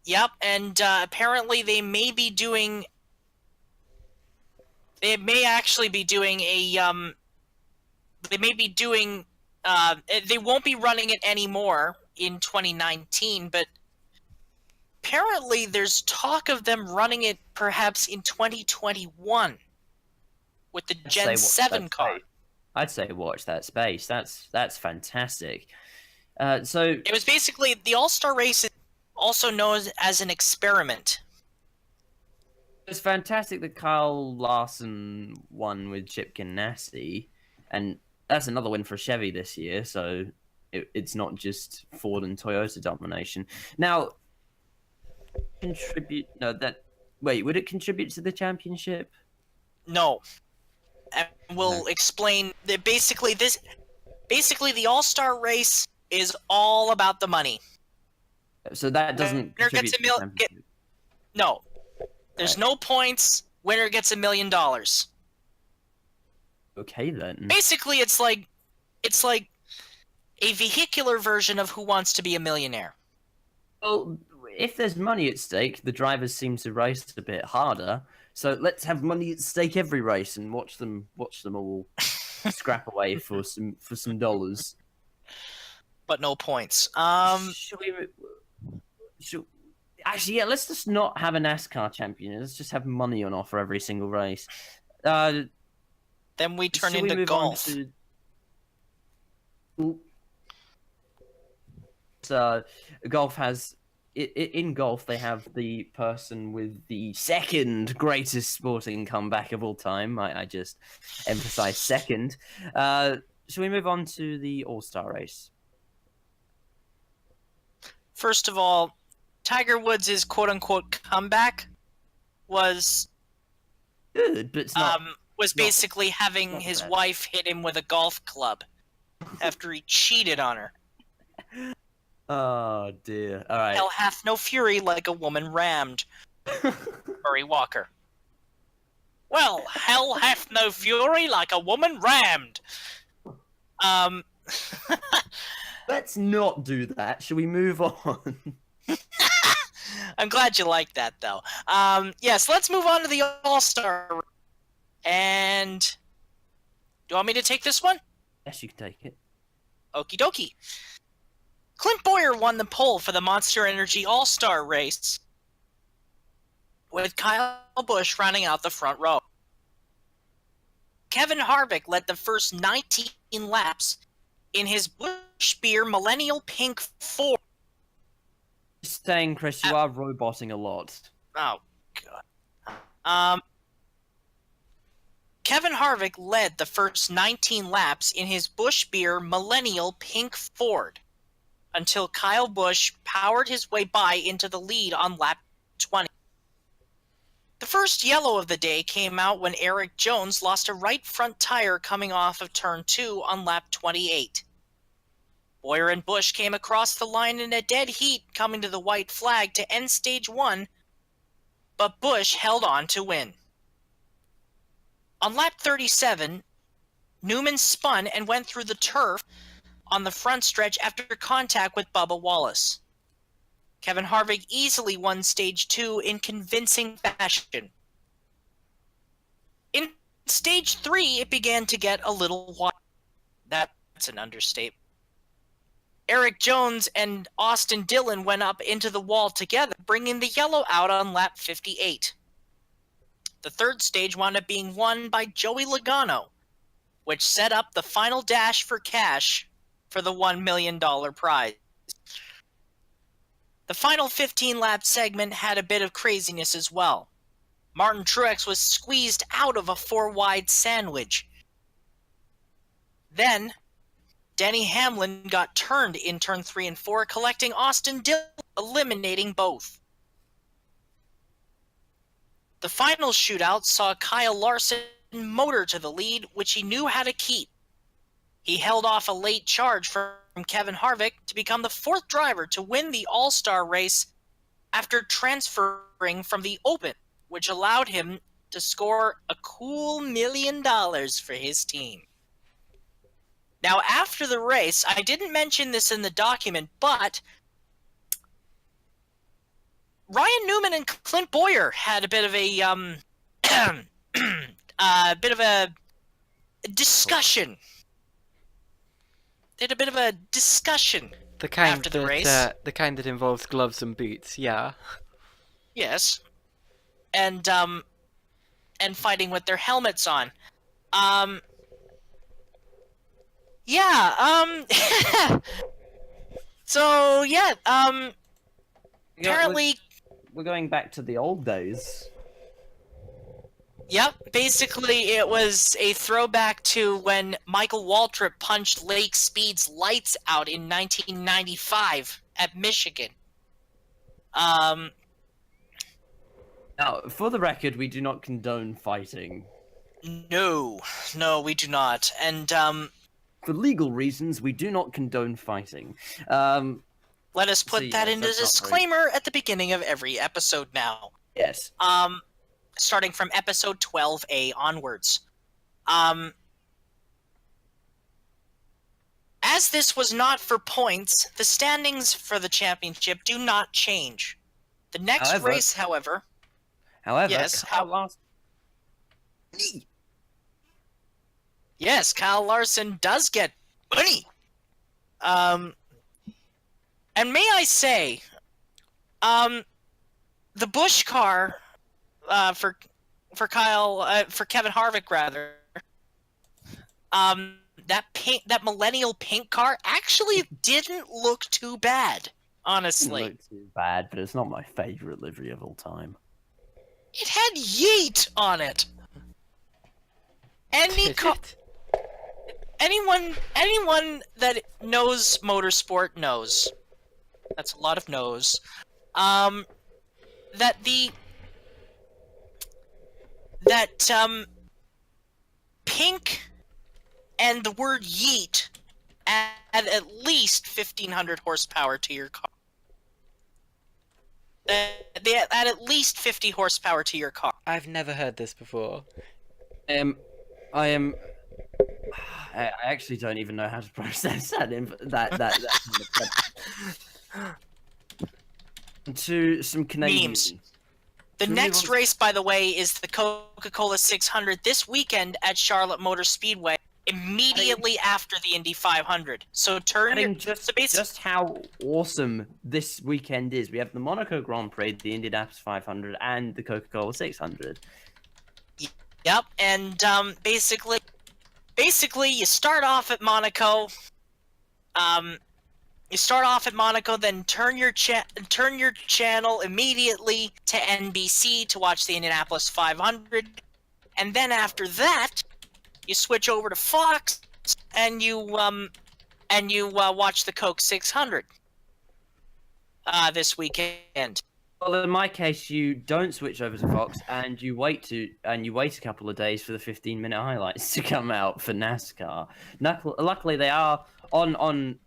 Yep, and apparently they may be doing... They may actually be doing a... They may be doing... They won't be running it anymore in 2019, but apparently there's talk of them running it perhaps in 2021 with the Gen 7 car. I'd say watch that space. That's fantastic. So it was basically the All-Star race is also known as an experiment. It's fantastic that Kyle Larson won with Chip Ganassi, and that's another win for Chevy this year. So it's not just Ford and Toyota domination. Now, would it contribute to the championship? No, and we'll explain that basically the All-Star race is all about the money. So that doesn't contribute to the championship. No. There's no points. Winner gets $1 million. Okay then. Basically, it's like a vehicular version of Who Wants to Be a Millionaire. Well, if there's money at stake, the drivers seem to race a bit harder. So let's have money at stake every race and watch them all scrap away for some dollars. But no points. Actually, yeah, let's just not have a NASCAR champion. Let's just have money on offer every single race. Then we turn into golf. Golf has... In golf, they have the person with the second greatest sporting comeback of all time. I just emphasize second. Shall we move on to the All-Star race? First of all, Tiger Woods' quote-unquote comeback was good, but it's not, was basically having his wife hit him with a golf club after he cheated on her. Oh dear! All right. Hell hath no fury like a woman rammed. Murray Walker. Well, hell hath no fury like a woman rammed. Let's not do that. Shall we move on? I'm glad you like that, though. Yes, let's move on to the All-Star. And do you want me to take this one? Yes, you can take it. Okie dokie. Clint Bowyer won the pole for the Monster Energy All-Star race, with Kyle Busch rounding out the front row. Kevin Harvick led the first 19 laps in his Busch Beer Millennial Pink Ford. Just saying, Chris, you are roboting a lot. Oh, God. Kevin Harvick led the first 19 laps in his Busch Beer Millennial Pink Ford until Kyle Busch powered his way by into the lead on lap 20. The first yellow of the day came out when Eric Jones lost a right front tire coming off of turn 2 on lap 28. Bowyer and Busch came across the line in a dead heat coming to the white flag to end stage 1, but Busch held on to win. On lap 37, Newman spun and went through the turf on the front stretch after contact with Bubba Wallace. Kevin Harvick easily won stage 2 in convincing fashion. In stage 3, it began to get a little wild. That's an understatement. Eric Jones and Austin Dillon went up into the wall together, bringing the yellow out on lap 58. The third stage wound up being won by Joey Logano, which set up the final dash for cash for the $1 million prize. The final 15-lap segment had a bit of craziness as well. Martin Truex was squeezed out of a 4-wide sandwich. Then, Denny Hamlin got turned in turn 3 and 4, collecting Austin Dillon, eliminating both. The final shootout saw Kyle Larson motor to the lead, which he knew how to keep. He held off a late charge from Kevin Harvick to become the 4th driver to win the All-Star race after transferring from the Open, which allowed him to score a cool $1 million for his team. Now, after the race, I didn't mention this in the document, but Ryan Newman and Clint Bowyer had a bit of a discussion. They had a bit of a discussion The kind after the that race. the kind that involves gloves and boots. Yeah. Yes, and fighting with their helmets on. So yeah, apparently, We're going back to the old days. yep, basically it was a throwback to when Michael Waltrip punched Lake Speed's lights out in 1995 at Michigan. Now, for the record, we do not condone fighting. No, we do not. And For legal reasons, we do not condone fighting. let us put So, that yes, in the that's not disclaimer at the beginning of every episode now. Yes. Starting from episode 12A onwards. As this was not for points, the standings for the championship do not change. The next However- race, however... However, Yes, Kyle Larson... Yes, Kyle Larson does get money. And may I say, the Busch car, for Kevin Harvick rather, that millennial pink car actually didn't look too bad, honestly. Doesn't look too bad, but it's not my favorite livery of all time. It had yeet on it. Anyone that knows motorsport knows. That's a lot of knows. That pink and the word yeet add at least 1,500 horsepower to your car. They add at least 50 horsepower to your car. I've never heard this before. I actually don't even know how to process that kind of to some Canadian Memes. memes. The Should we next move on? race, by the way, is the Coca-Cola 600 this weekend at Charlotte Motor Speedway, immediately after the Indy 500. So Just how awesome this weekend is. We have the Monaco Grand Prix, the Indianapolis 500, and the Coca-Cola 600. Yep, and basically you start off at Monaco. Then turn your channel immediately to NBC to watch the Indianapolis 500, and then after that, you switch over to Fox and you watch the Coke 600 this weekend. Well, in my case, you don't switch over to Fox, and you wait a couple of days for the 15-minute highlights to come out for NASCAR. Luckily, they are on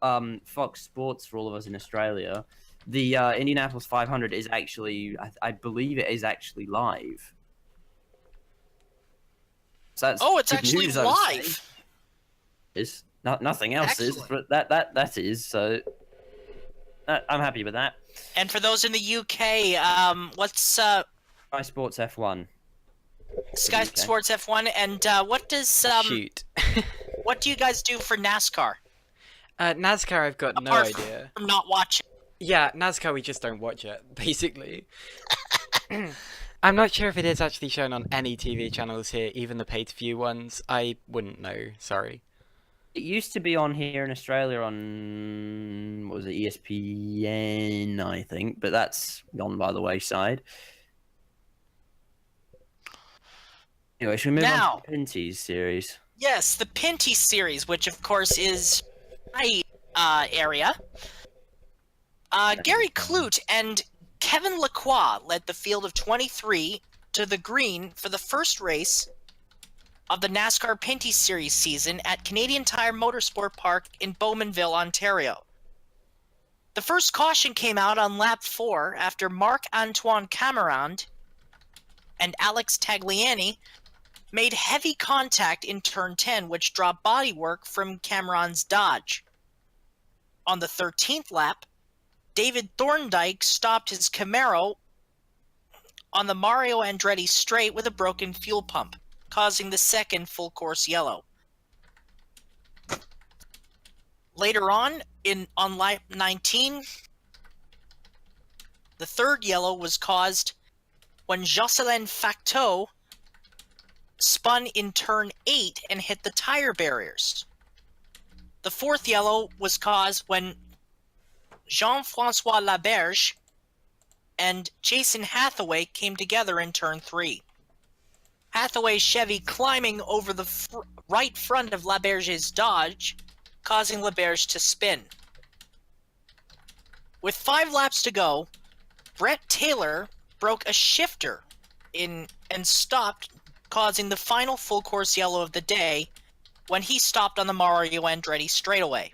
Fox Sports for all of us in Australia. The Indianapolis 500 is actually, I believe, it is actually live. So that's it's good actually news, I would say. live. Is nothing else Excellent. is, but that is so. I'm happy with that. And for those in the UK, what's Sky Sports F1. Sky UK. Sports F1, and what does Shoot. what do you guys do for NASCAR? NASCAR, I've got no Apart idea. from not watching. Yeah, NASCAR, we just don't watch it, basically. I'm not sure if it is actually shown on any TV channels here, even the pay-to-view ones. I wouldn't know, sorry. It used to be on here in Australia on, what was it, ESPN, I think, but that's gone by the wayside. Anyway, should we move on to the Pinty's series? Yes, the Pinty series, which of course is my area. Gary Clute and Kevin Lacroix led the field of 23 to the green for the first race of the NASCAR Pinty Series season at Canadian Tire Motorsport Park in Bowmanville, Ontario. The first caution came out on lap 4 after Marc-Antoine Camarand and Alex Tagliani made heavy contact in turn 10, which dropped bodywork from Cameron's Dodge. On the 13th lap, David Thorndike stopped his Camaro on the Mario Andretti straight with a broken fuel pump, causing the second full course yellow. Later on lap 19, the third yellow was caused when Jocelyn Facteau spun in turn 8 and hit the tire barriers. The fourth yellow was caused when Jean-Francois Laberge and Jason Hathaway came together in turn 3. Hathaway's Chevy climbing over the right front of Laberge's Dodge, causing Laberge to spin. With 5 laps to go, Brett Taylor broke a shifter and stopped, causing the final full course yellow of the day when he stopped on the Mario Andretti straightaway.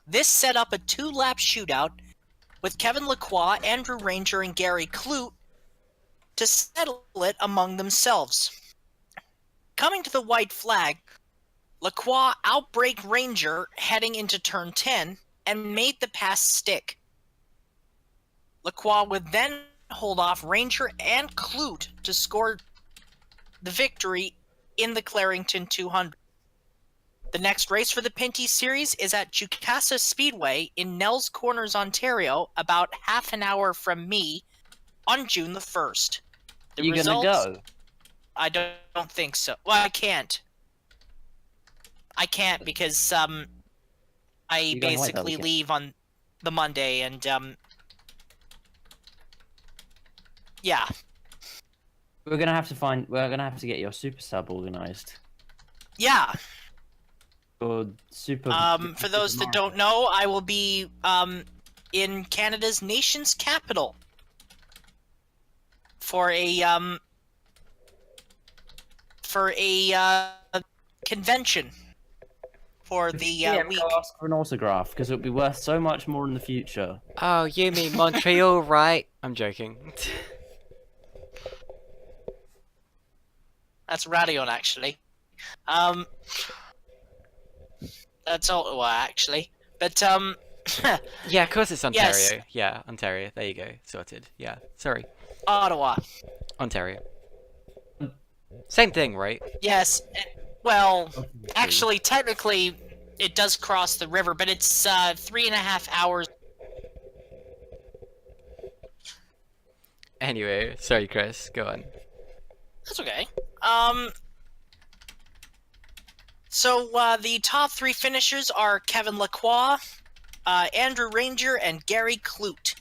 This set up a 2-lap shootout with Kevin Lacroix, Andrew Ranger, and Gary Clute to settle it among themselves. Coming to the white flag, Lacroix outbraked Ranger heading into turn 10 and made the pass stick. Lacroix would then hold off Ranger and Clute to score the victory in the Clarington 200. The next race for the Pinty Series is at Jukasa Speedway in Nels Corners, Ontario, about half an hour from me on June the 1st. You gonna go? I don't think so. Well, I can't. I can't because I basically leave on the Monday and yeah. We're gonna have to get your super sub organized. Yeah. Or super. For those that don't know, I will be in Canada's nation's capital for a convention for the week. Go ask for an autograph because it'll be worth so much more in the future. Oh, you mean Montreal, right? I'm joking. That's Radion, actually. That's Ottawa, actually. But, Yeah, of course it's Ontario. Yes. Yeah, Ontario. There you go. Sorted. Yeah, sorry. Ottawa. Ontario. Same thing, right? Yes. Well, actually, technically, it does cross the river, but it's 3.5 hours. Anyway, sorry, Chris. Go on. That's okay. So the top 3 finishers are Kevin Lacroix, Andrew Ranger, and Gary Clute.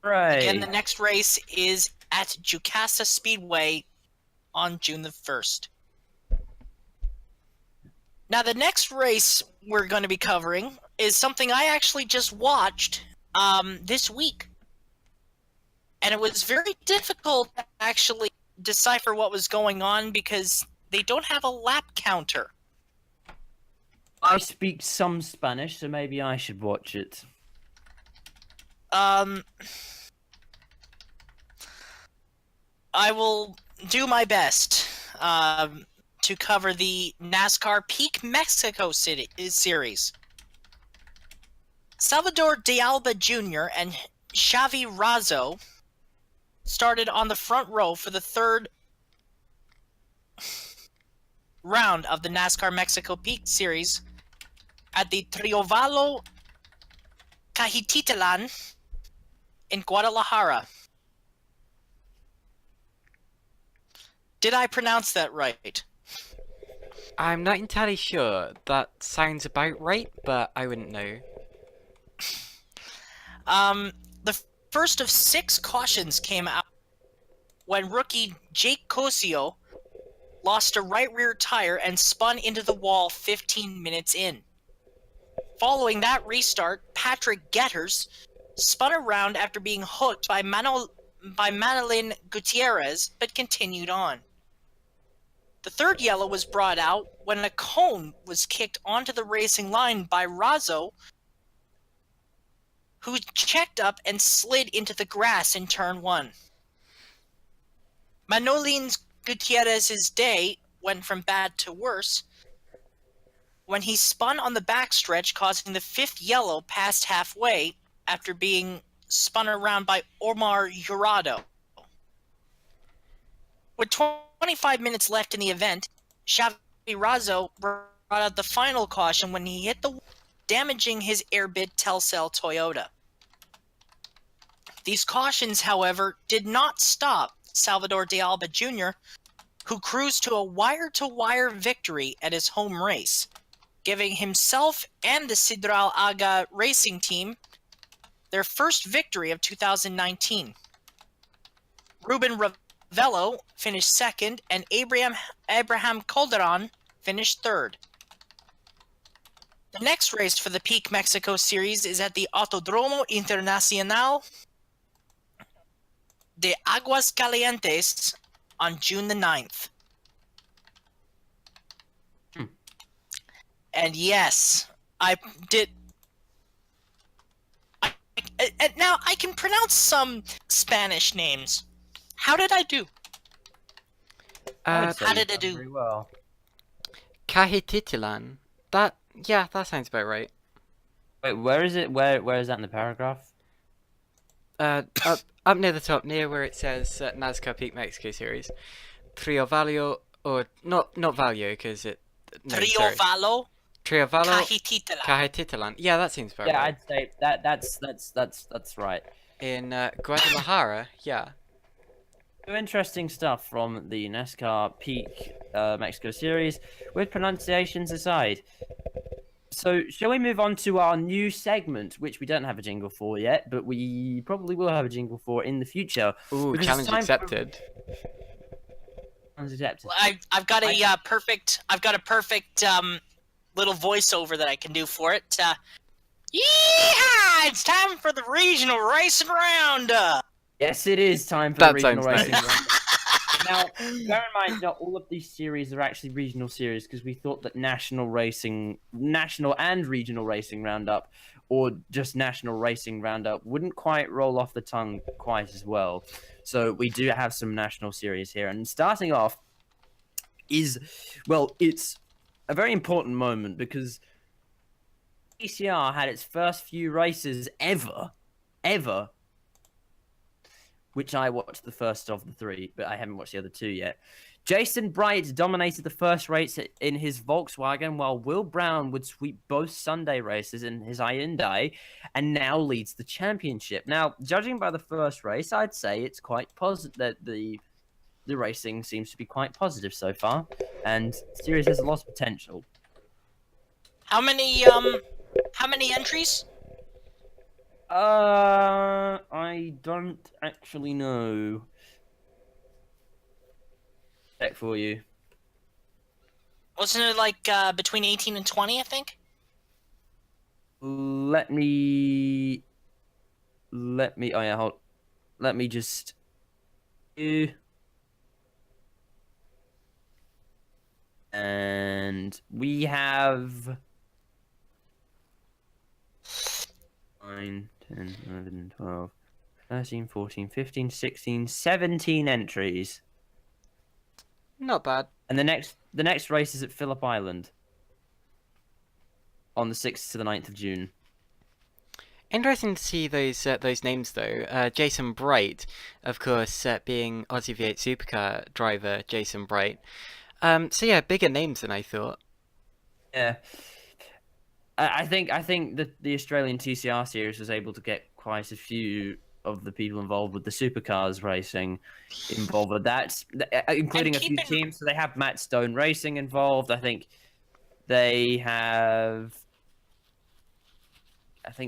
Again, the Right. next race is at Jukasa Speedway on June the 1st. Now, the next race we're going to be covering is something I actually just watched this week. And it was very difficult to actually decipher what was going on because they don't have a lap counter. I speak some Spanish, so maybe I should watch it. I will do my best to cover the NASCAR Peak Mexico City series. Salvador de Alba Jr. and Xavi Razzo started on the front row for the 3rd round of the NASCAR Mexico Peak Series at the Triovalo Cajititlan in Guadalajara. Did I pronounce that right? I'm not entirely sure. That sounds about right, but I wouldn't know. The first of 6 cautions came out when rookie Jake Cosio lost a right rear tire and spun into the wall 15 minutes in. Following that restart, Patrick Getters spun around after being hooked by Manolin Gutierrez, but continued on. The 3rd yellow was brought out when a cone was kicked onto the racing line by Razzo, who checked up and slid into the grass in turn 1. Manolin Gutierrez's day went from bad to worse when he spun on the backstretch, causing the 5th yellow past halfway after being spun around by Omar Jurado. With 25 minutes left in the event, Xavi Razzo brought out the final caution when he hit the wall, damaging his Airbit Telcel Toyota. These cautions, however, did not stop Salvador de Alba Jr., who cruised to a wire-to-wire victory at his home race, giving himself and the Sidral Aga racing team their first victory of 2019. Ruben Ravello finished 2nd, and Abraham Calderon finished 3rd. The next race for the Peak Mexico Series is at the Autodromo Internacional de Aguascalientes on June the 9th. And yes, I did. Now I can pronounce some Spanish names. How did I do? I'd say How you've did I done do? very well. Cajititlan. That sounds about right. Wait, where is it? Where is that in the paragraph? Up near the top, near where it says NASCAR Peak Mexico Series. Trio Valio, or not Valio, because it... No, sorry. Triovalo Triovalo Cajititlan. Cajititlan. Yeah, that seems about Yeah, right. I'd say that's right. In Guadalajara, yeah. Interesting stuff from the NASCAR Peak Mexico Series, with pronunciations aside. So, shall we move on to our new segment, which we don't have a jingle for yet, but we probably will have a jingle for in the future. Ooh, because challenge it's time accepted. Challenge accepted. I've got a perfect little voiceover that I can do for it. Yeehaw! It's time for the regional racing roundup. Yes, it is time for That the regional sounds racing. nice. Now, bear in mind, not all of these series are actually regional series because we thought that national and regional racing roundup, or just national racing roundup, wouldn't quite roll off the tongue quite as well. So we do have some national series here, and starting off is, well, it's a very important moment because PCR had its first few races ever, which I watched the first of the 3, but I haven't watched the other 2 yet. Jason Bright dominated the first race in his Volkswagen, while Will Brown would sweep both Sunday races in his Hyundai, and now leads the championship. Now, judging by the first race, I'd say it's quite positive that the the racing seems to be quite positive so far, and the series has a lot of potential. How many entries? I don't actually know. Check for you. Wasn't it like between 18 and 20, I think? Let me. Oh yeah, hold. Let me just. And we have 9, 10, 11, 12, 13, 14, 15, 16, 17 entries. Not bad. And the next race is at Phillip Island on the 6th to the 9th of June. Interesting to see those names though. Jason Bright, of course, being Aussie V8 Supercar driver Jason Bright. So yeah, bigger names than I thought. Yeah. I think that the Australian TCR series was able to get quite a few of the people involved with the supercars racing involved with that, including a few teams. So they have Matt Stone Racing involved. I think they have.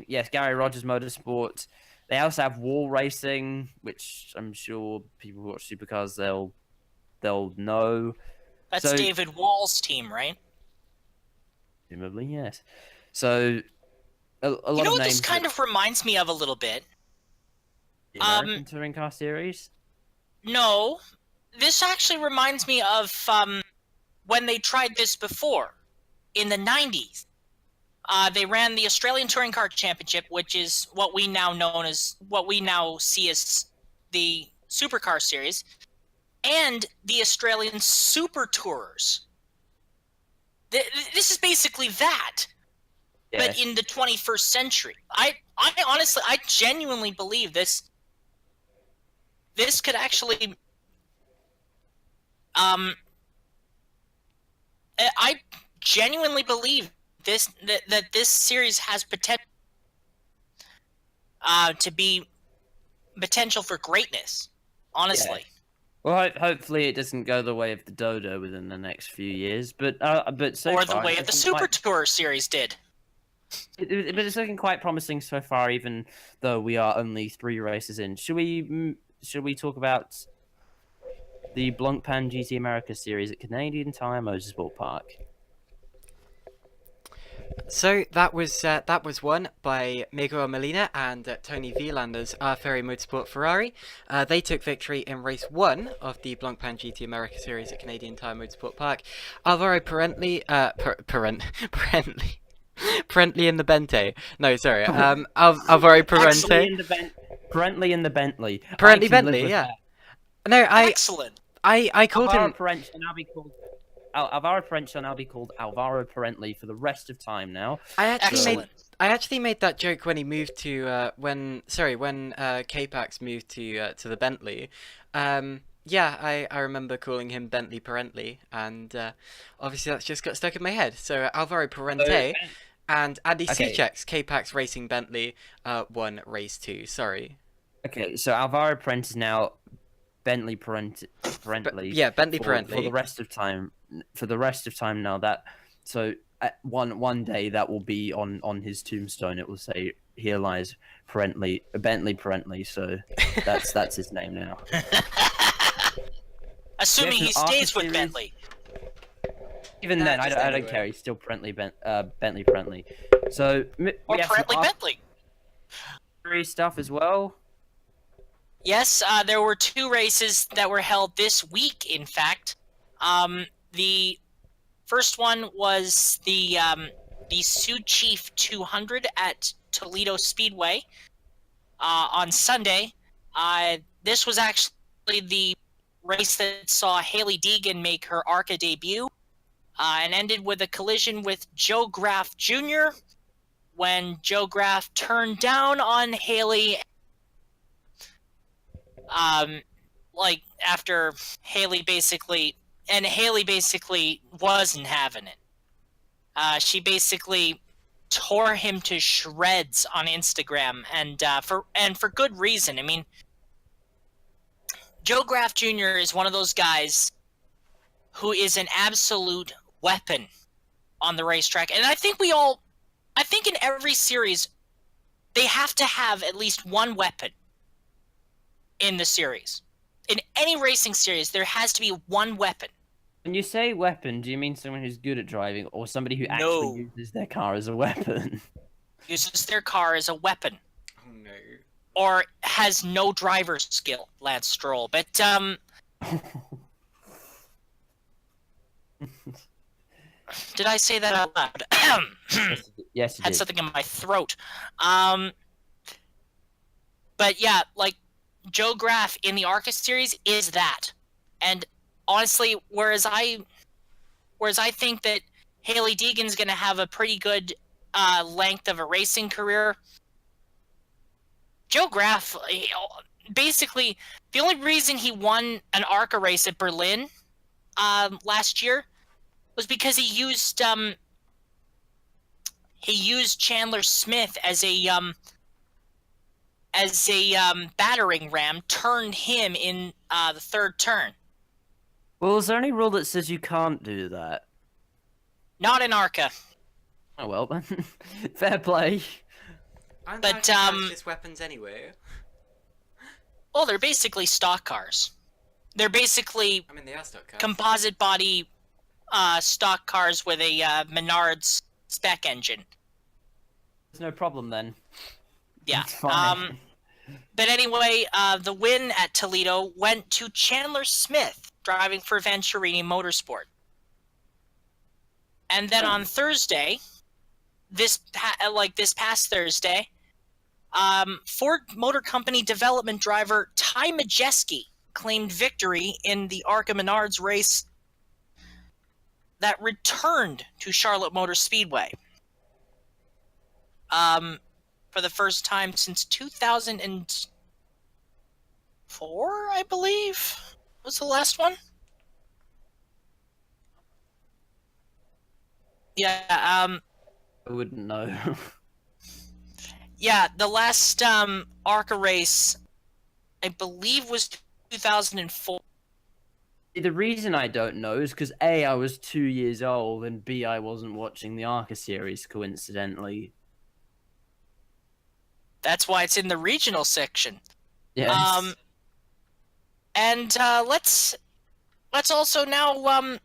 Yes, Gary Rogers Motorsport. They also have Wall Racing, which I'm sure people who watch supercars they'll know. That's David Wall's team, right? Presumably, yes. So a lot of names. You know what this kind of reminds me of a little bit? The American Touring Car Series? No. This actually reminds me of when they tried this before, in the 90s. They ran the Australian Touring Car Championship, which is what we now see as the Supercar Series, and the Australian Super Tours. This is basically that, Yes. but in the 21st century. I honestly, I genuinely believe this could actually. I genuinely believe that this series has potential to be potential for greatness. Honestly. Yeah. Well, hopefully it doesn't go the way of the Dodo within the next few years, but so or far, the way of the Super Tour series did. But it's looking quite promising so far, even though we are only 3 races in. Should we talk about the Blancpain GT America series at Canadian Tire Motorsport Park? So that was won by Miguel Molina and Tony Wielander's Ferry Motorsport Ferrari. They took victory in race 1 of the Blancpain GT America Series at Canadian Tire Motorsport Park. Alvaro Parently in the Bente. No, sorry. Alvaro Parente. Parently in the Bentley. Parently Bentley, yeah. That. No, Excellent. I called him. Alvaro Parente shall now be called Alvaro Parently for the rest of time now. I actually made that joke when he moved to when K-Pax moved to the Bentley. Yeah, I remember calling him Bentley Parently, and obviously that's just got stuck in my head. So Alvaro Parente and Andy Cechek's K-Pax Racing Bentley won race 2. Sorry. Okay, so Alvaro Parente is now Bentley Parently. Yeah, Bentley Parently for the rest of time. For the rest of time now, one day that will be on his tombstone. It will say, "Here lies Bentley Parently." So that's his name now. Assuming he stays with Bentley. Even then, I don't care. He's still Bentley Parently. So or Parently Bentley. Stuff as well. Yes, there were 2 races that were held this week. In fact, the first one was the Sioux Chief 200 at Toledo Speedway on Sunday. This was actually the race that saw Hailie Deegan make her ARCA debut, and ended with a collision with Joe Graff Jr. when Joe Graff turned down on Hailie. After Hailie basically wasn't having it. She basically tore him to shreds on Instagram, and for good reason. I mean, Joe Graff Jr. is one of those guys who is an absolute weapon on the racetrack. And I think in every series, they have to have at least one weapon in the series. In any racing series, there has to be one weapon. When you say weapon, do you mean someone who's good at driving, or somebody who No. actually uses their car as a weapon? Uses their car as a weapon. Oh no. Or has no driver's skill, Lance Stroll. But, did I say that out loud? Yes, you Had did. something in my throat. But yeah, like, Joe Graff in the ARCA series is that. And honestly, whereas I think that Hailie Deegan's going to have a pretty good length of a racing career, Joe Graff, basically, the only reason he won an ARCA race at Berlin last year was because he used Chandler Smith as a battering ram, turned him in the third turn. Well, is there any rule that says you can't do that? Not in ARCA. Oh well, fair play. Aren't But, just weapons anyway? Well, they're basically stock cars. They're basically I mean, they are stock cars. composite body stock cars with a Menards spec engine. There's no problem then. Yeah. It's fine. But anyway, the win at Toledo went to Chandler Smith, driving for Venturini Motorsport. And then on Thursday, this past Thursday, Ford Motor Company development driver Ty Majeski claimed victory in the ARCA Menards race that returned to Charlotte Motor Speedway. For the first time since 2004, I believe, was the last one. Yeah, I wouldn't know. yeah, the last ARCA race, I believe, was 2004. The reason I don't know is because A, I was 2 years old, and B, I wasn't watching the ARCA series, coincidentally. That's why it's in the regional section. Yes. And let's also now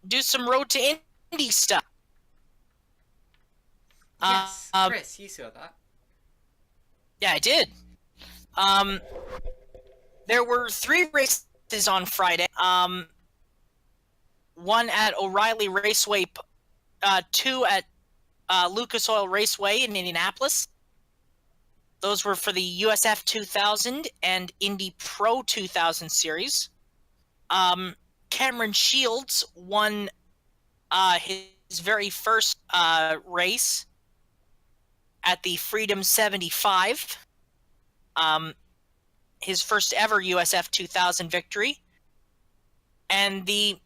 do some Road to Indy stuff. Yes, Chris, you saw that. Yeah, I did. There were 3 races on Friday. One at O'Reilly Raceway, 2 at Lucas Oil Raceway in Indianapolis. Those were for the USF 2000 and Indy Pro 2000 series. Cameron Shields won his very first race at the Freedom 75. His first ever USF 2000 victory. And the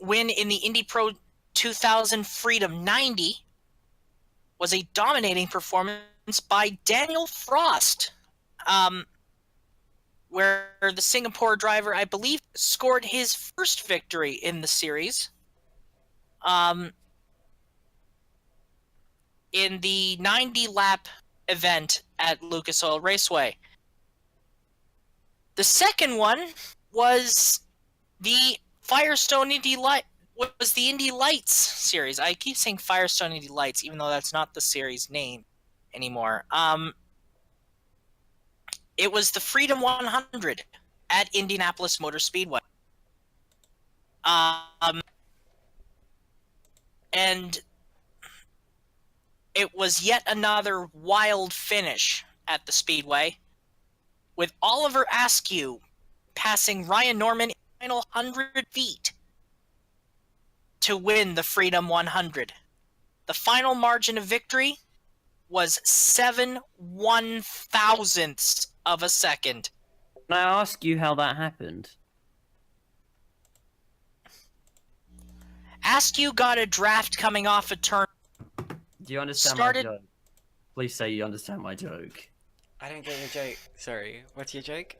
win in the Indy Pro 2000 Freedom 90 was a dominating performance by Daniel Frost, where the Singapore driver, I believe, scored his first victory in the series. In the 90-lap event at Lucas Oil Raceway. The second one was the Firestone Indy Indy Lights series. I keep saying Firestone Indy Lights, even though that's not the series name anymore. It was the Freedom 100 at Indianapolis Motor Speedway. And it was yet another wild finish at the Speedway, with Oliver Askew passing Ryan Norman in the final 100 feet to win the Freedom 100. The final margin of victory was 7/1000ths of a second. Can I ask you how that happened? Askew got a draft coming off a turn. Do you understand Started- my joke? Please say you understand my joke. I don't get your joke. Sorry. What's your joke?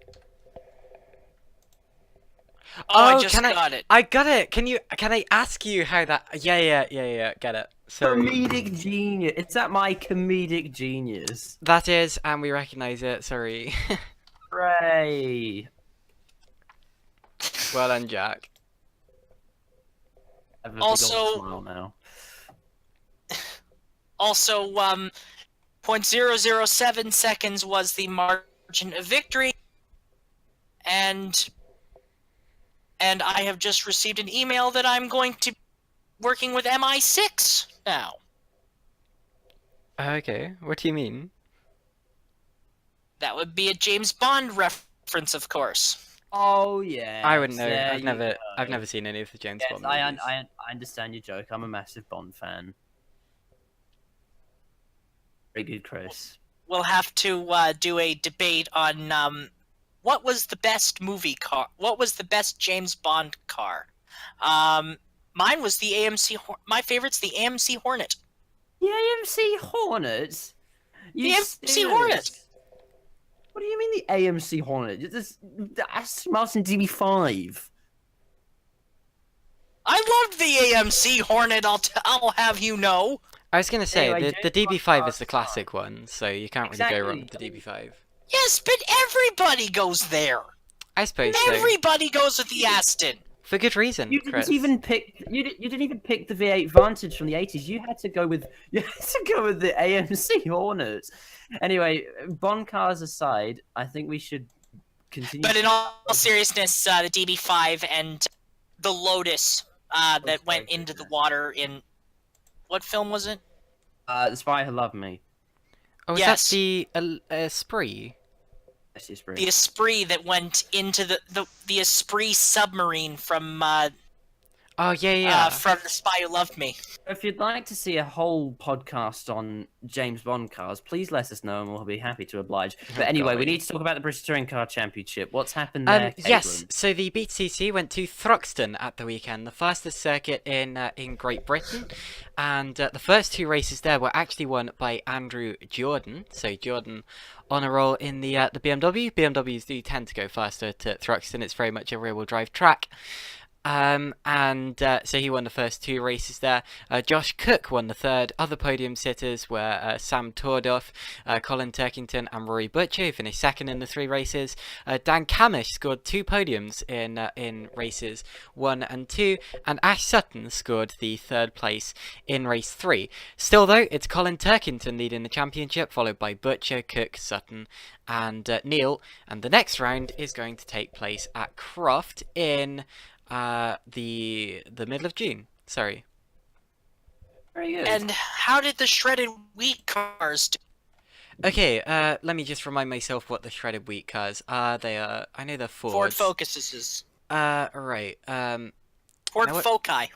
Oh, I Oh, just got it. I got it. Can I ask you how that? Yeah. Get it. Sorry. Comedic genius. It's at my comedic genius. That is, and we recognize it. Sorry. Hooray! Well done, Jack. I have a big old Also- smile now. Also, 0.007 seconds was the margin of victory, and I have just received an email that I'm going to be working with MI6 now. Okay. What do you mean? That would be a James Bond reference, of course. Oh yeah. I wouldn't know. There I've you never go. I've never seen any of the James Yes, Bond I movies. understand your joke. I'm a massive Bond fan. Very good, Chris. We'll have to do a debate on what was the best movie car. What was the best James Bond car? Mine was the AMC. My favorite's the AMC Hornet. The AMC Hornet? The AMC Hornet. What do you mean the AMC Hornet? That's Martin DB5. I loved the AMC Hornet. I'll have you know. I was gonna say Anyway, the James DB5 Bond is the cars classic one, so you can't really go wrong with the DB5. Yes, but everybody goes there. I suppose so. Everybody goes with the Aston. For good reason, You Chris. didn't even pick. You didn't even pick the V8 Vantage from the 80s. You had to go with. You had to go with the AMC Hornet. Anyway, Bond cars aside, I think we should continue. But in all seriousness, the DB5 and the Lotus that went into the water in what film was it? The Spy Who Loved Me. Oh, is Yes. that the Esprit? That's just The Esprit that went into the Esprit submarine from Oh yeah. from The Spy Who Loved Me. If you'd like to see a whole podcast on James Bond cars, please let us know and we'll be happy to oblige. But anyway, we golly. need to talk about the British Touring Car Championship. What's happened there, Yes, Caitlin? so the BTCC went to Thruxton at the weekend, the fastest circuit in Great Britain, and the first two races there were actually won by Andrew Jordan. So Jordan on a roll in the BMW. BMWs do tend to go faster to Thruxton. It's very much a rear-wheel drive track. So he won the first two races there. Josh Cook won the third. Other podium sitters were Sam Tordoff, Colin Turkington and Rory Butcher, who finished second in the three races. Dan Camish scored two podiums in races 1 and 2, and Ash Sutton scored the third place in race 3. Still though, it's Colin Turkington leading the championship, followed by Butcher, Cook, Sutton and Neil, and the next round is going to take place at Croft in the middle of June. Sorry. Very good. And how did the shredded wheat cars do? Okay, let me just remind myself what the shredded wheat cars are. They are, I know they're Fords. Ford Focuses. Right. Ford Now what- Foci.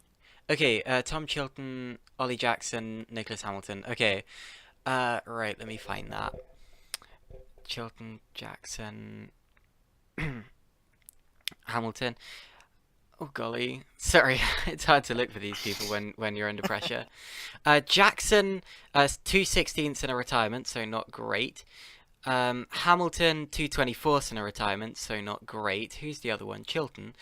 Okay, Tom Chilton, Ollie Jackson, Nicholas Hamilton. Okay. Right, let me find that. Chilton, Jackson, Hamilton. Oh golly, sorry, it's hard to look for these people when you're under pressure. Jackson, 2/16ths in a retirement, so not great. Hamilton, 2/24ths in a retirement, so not great. Who's the other one? Chilton.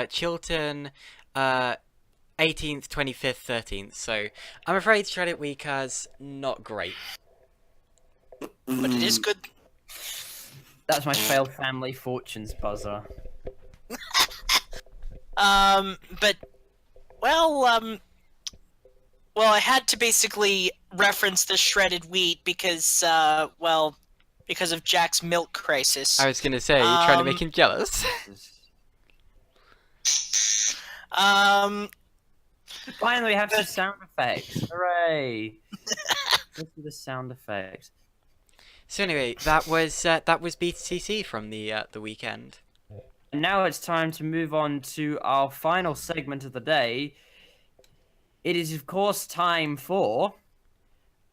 Chilton, 18th, 25th, 13th. So I'm afraid shredded wheat cars not great. But it is good. That's my failed family fortunes buzzer. But well, I had to basically reference the shredded wheat because, because of Jack's milk crisis. I was gonna say, you're trying to make him jealous. Finally, we have some sound effects. Hooray! Let's do the sound effects. So anyway, that was BTCC from the weekend. And now it's time to move on to our final segment of the day. It is, of course, time for...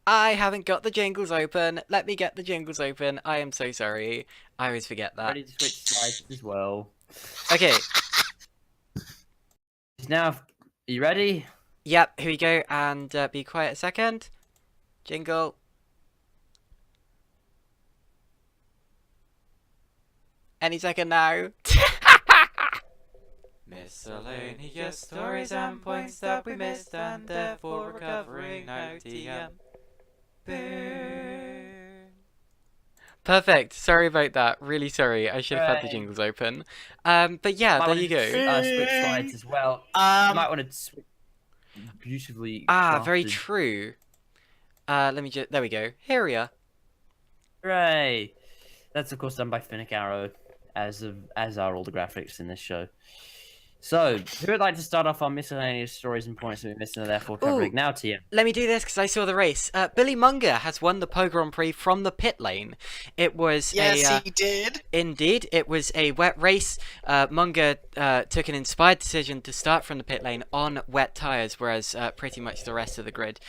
I haven't got the jingles open. Let me get the jingles open. I am so sorry. I always forget that. Ready to switch slides as well. Okay. Now, are you ready? Yep. Here we go. And be quiet a second. Jingle. Any second now. Miscellaneous stories and points that we missed and therefore recovering now TM. Burn. Perfect. Sorry about that. Really sorry. I should have had the jingles open. But yeah, there you go. Switch slides as well. You might want to switch beautifully crafted. Very true. Let me just. There we go. Here we are. Hooray! That's of course done by Finnick Arrow, as are all the graphics in this show. So, who would like to start off our miscellaneous stories and points that we missed and therefore covering? Now, Tia. Let me do this because I saw the race. Billy Munger has won the Po Grand Prix from the pit lane. It was he did. Indeed, it was a wet race. Munger took an inspired decision to start from the pit lane on wet tyres, whereas pretty much the rest of the grid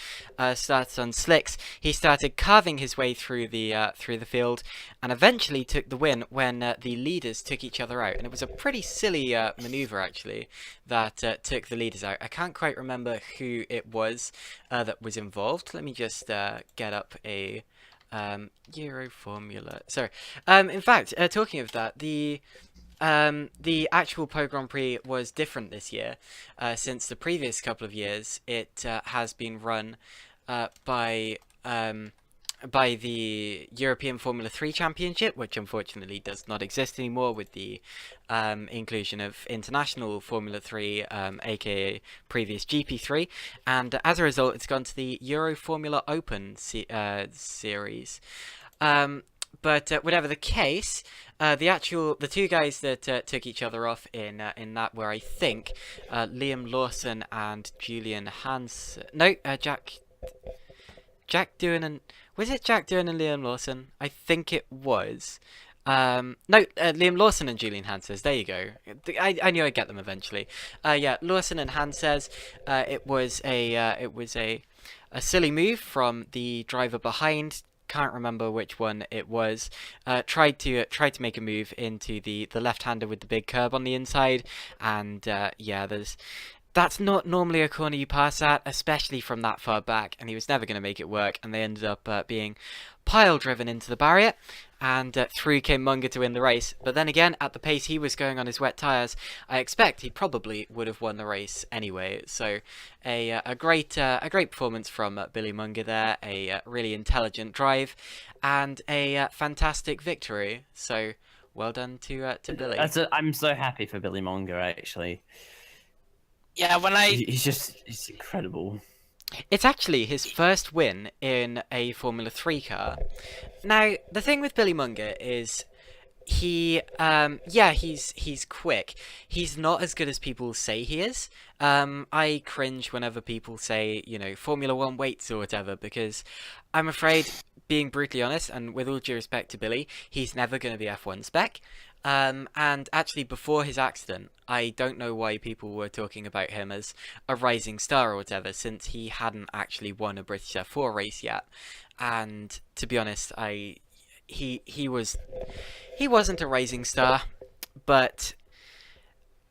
started on slicks. He started carving his way through the field, and eventually took the win when the leaders took each other out. And it was a pretty silly manoeuvre, actually, that took the leaders out. I can't quite remember who it was that was involved. Let me just get up a Euro Formula. Sorry. In fact, talking of that, the actual Po Grand Prix was different this year. Since the previous couple of years, it has been run by the European Formula 3 Championship, which unfortunately does not exist anymore with the inclusion of International Formula 3, aka previous GP3, and as a result it's gone to the Euro Formula Open series. But whatever the case, the two guys that took each other off in that were, I think, Liam Lawson and Julian Hansen. No, Jack Doohan and... Was it Jack Doohan and Liam Lawson? I think it was. No, Liam Lawson and Julian Hanses. There you go. I knew I'd get them eventually. Yeah, Lawson and Hanses. It was a silly move from the driver behind. Can't remember which one it was. Tried to make a move into the left-hander with the big curb on the inside, and yeah, that's not normally a corner you pass at, especially from that far back, and he was never going to make it work, and they ended up being pile-driven into the barrier, and through came Munger to win the race. But then again, at the pace he was going on his wet tyres, I expect he probably would have won the race anyway. So a great performance from Billy Munger there, a really intelligent drive, and a fantastic victory. So well done to Billy. I'm so happy for Billy Munger, actually. Yeah, he's incredible. It's actually his first win in a Formula 3 car. Now, the thing with Billy Munger is he's quick. He's not as good as people say he is. I cringe whenever people say, Formula 1 weights or whatever, because I'm afraid, being brutally honest, and with all due respect to Billy, he's never going to be F1 spec. And actually, before his accident, I don't know why people were talking about him as a rising star or whatever, since he hadn't actually won a British F4 race yet. And to be honest, he wasn't a rising star, but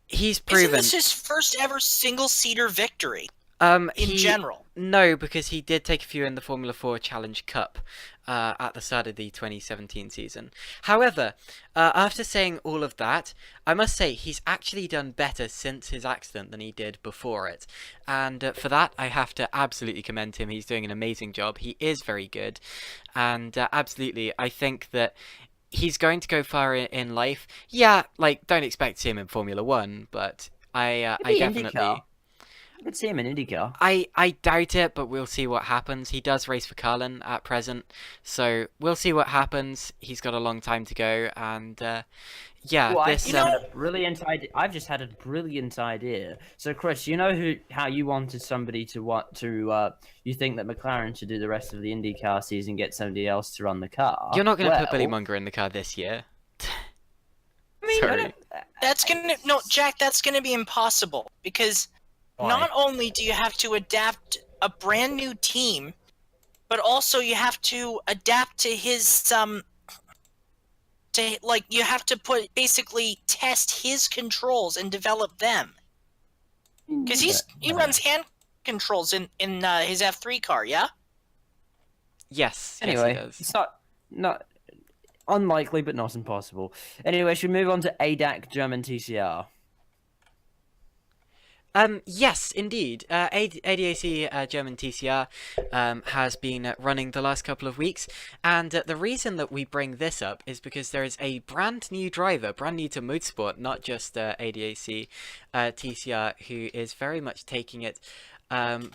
he's proven. Isn't this his first ever single-seater victory? In general? No, because he did take a few in the Formula 4 Challenge Cup at the start of the 2017 season. However, after saying all of that, I must say he's actually done better since his accident than he did before it. And for that, I have to absolutely commend him. He's doing an amazing job. He is very good. And absolutely, I think that he's going to go far in life. Yeah, don't expect to see him in Formula 1, but I definitely... I could see him in IndyCar. I doubt it, but we'll see what happens. He does race for Carlin at present, so we'll see what happens. He's got a long time to go, and yeah, well, this. A brilliant idea. I've just had a brilliant idea. So, Chris, you know how you wanted somebody you think that McLaren should do the rest of the IndyCar season, get somebody else to run the car. You're not going to put Billy Munger in the car this year. I mean, sorry. Jack. That's gonna be impossible because. Why? Not only do you have to adapt a brand new team, but also you have to adapt to his you have to basically test his controls and develop them. Because he runs hand controls in his F3 car, yeah? Yes. Anyway, yes, he does. It's not unlikely, but not impossible. Anyway, should we move on to ADAC German TCR? Yes, indeed. ADAC German TCR has been running the last couple of weeks, and the reason that we bring this up is because there is a brand new driver, brand new to motorsport, not just ADAC TCR, who is very much taking it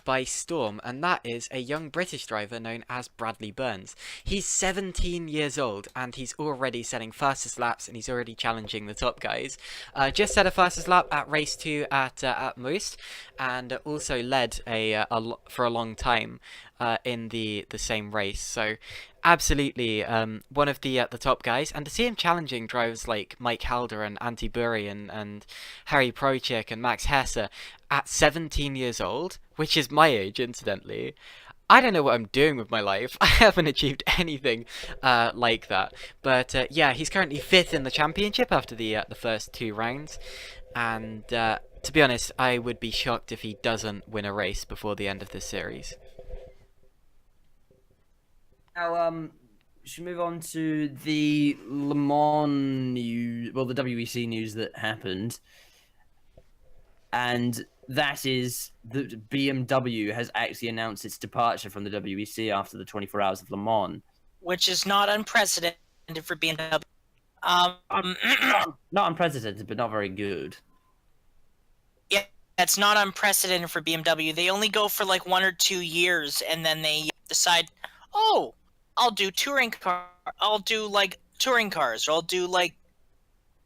by storm, and that is a young British driver known as Bradley Burns. He's 17 years old, and he's already setting fastest laps, and he's already challenging the top guys. Just set a fastest lap at race 2 at Most, and also led for a long time in the same race. So absolutely one of the top guys, and to see him challenging drivers like Mike Halder and Antti Buri and Harry Prochik and Max Hesse at 17 years old, which is my age, incidentally. I don't know what I'm doing with my life. I haven't achieved anything like that. But yeah, he's currently 5th in the championship after the first 2 rounds. And to be honest, I would be shocked if he doesn't win a race before the end of this series. Now, we should move on to the Le Mans news, well, the WEC news that happened. And that is that BMW has actually announced its departure from the WEC after the 24 Hours of Le Mans. Which is not unprecedented for BMW. Not unprecedented, but not very good. Yeah, it's not unprecedented for BMW. They only go for like 1 or 2 years, and then they decide, oh, I'll do touring cars, or I'll do like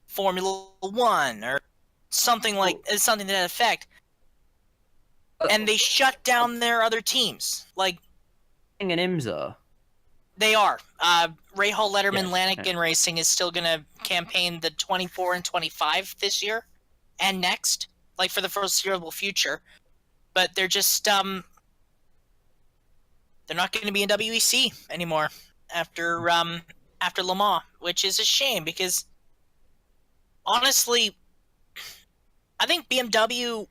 Formula 1 or something to that effect. And they shut down their other teams. Like An IMSA. They are. Ray Hall Letterman Yes, Lanigan Racing is still going to campaign the 24 and 25 this year and next, like for the foreseeable future. But they're just they're not going to be in WEC anymore after Le Mans, which is a shame because honestly, I think BMW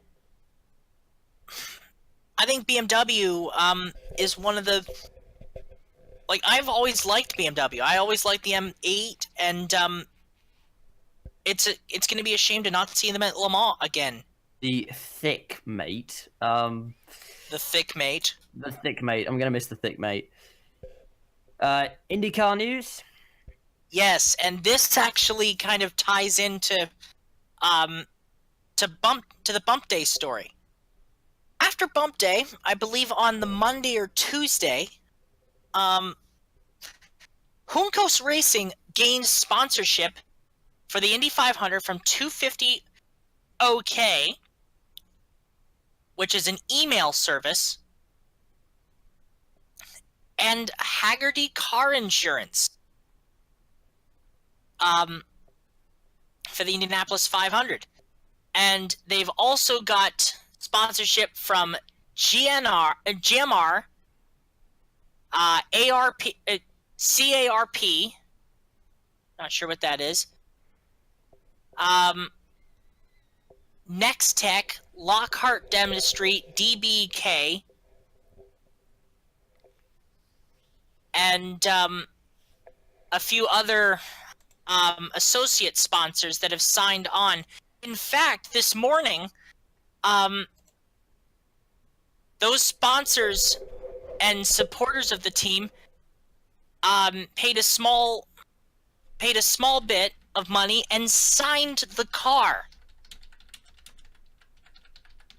is one of the, like, I've always liked BMW. I always liked the M8, and it's going to be a shame to not see them at Le Mans again. The thick mate. The thick mate. The thick mate. I'm gonna miss the thick mate. IndyCar news. Yes, and this actually kind of ties into the Bump Day story. After Bump Day, I believe on the Monday or Tuesday, Juncos Racing gained sponsorship for the Indy 500 from 250 OK, which is an email service, and Haggerty Car Insurance for the Indianapolis 500. And they've also got sponsorship from GMR, ARP, CARP, not sure what that is, Nextech, Lockhart Dentistry, DBK, and a few other associate sponsors that have signed on. In fact, this morning, those sponsors and supporters of the team paid a small bit of money and signed the car.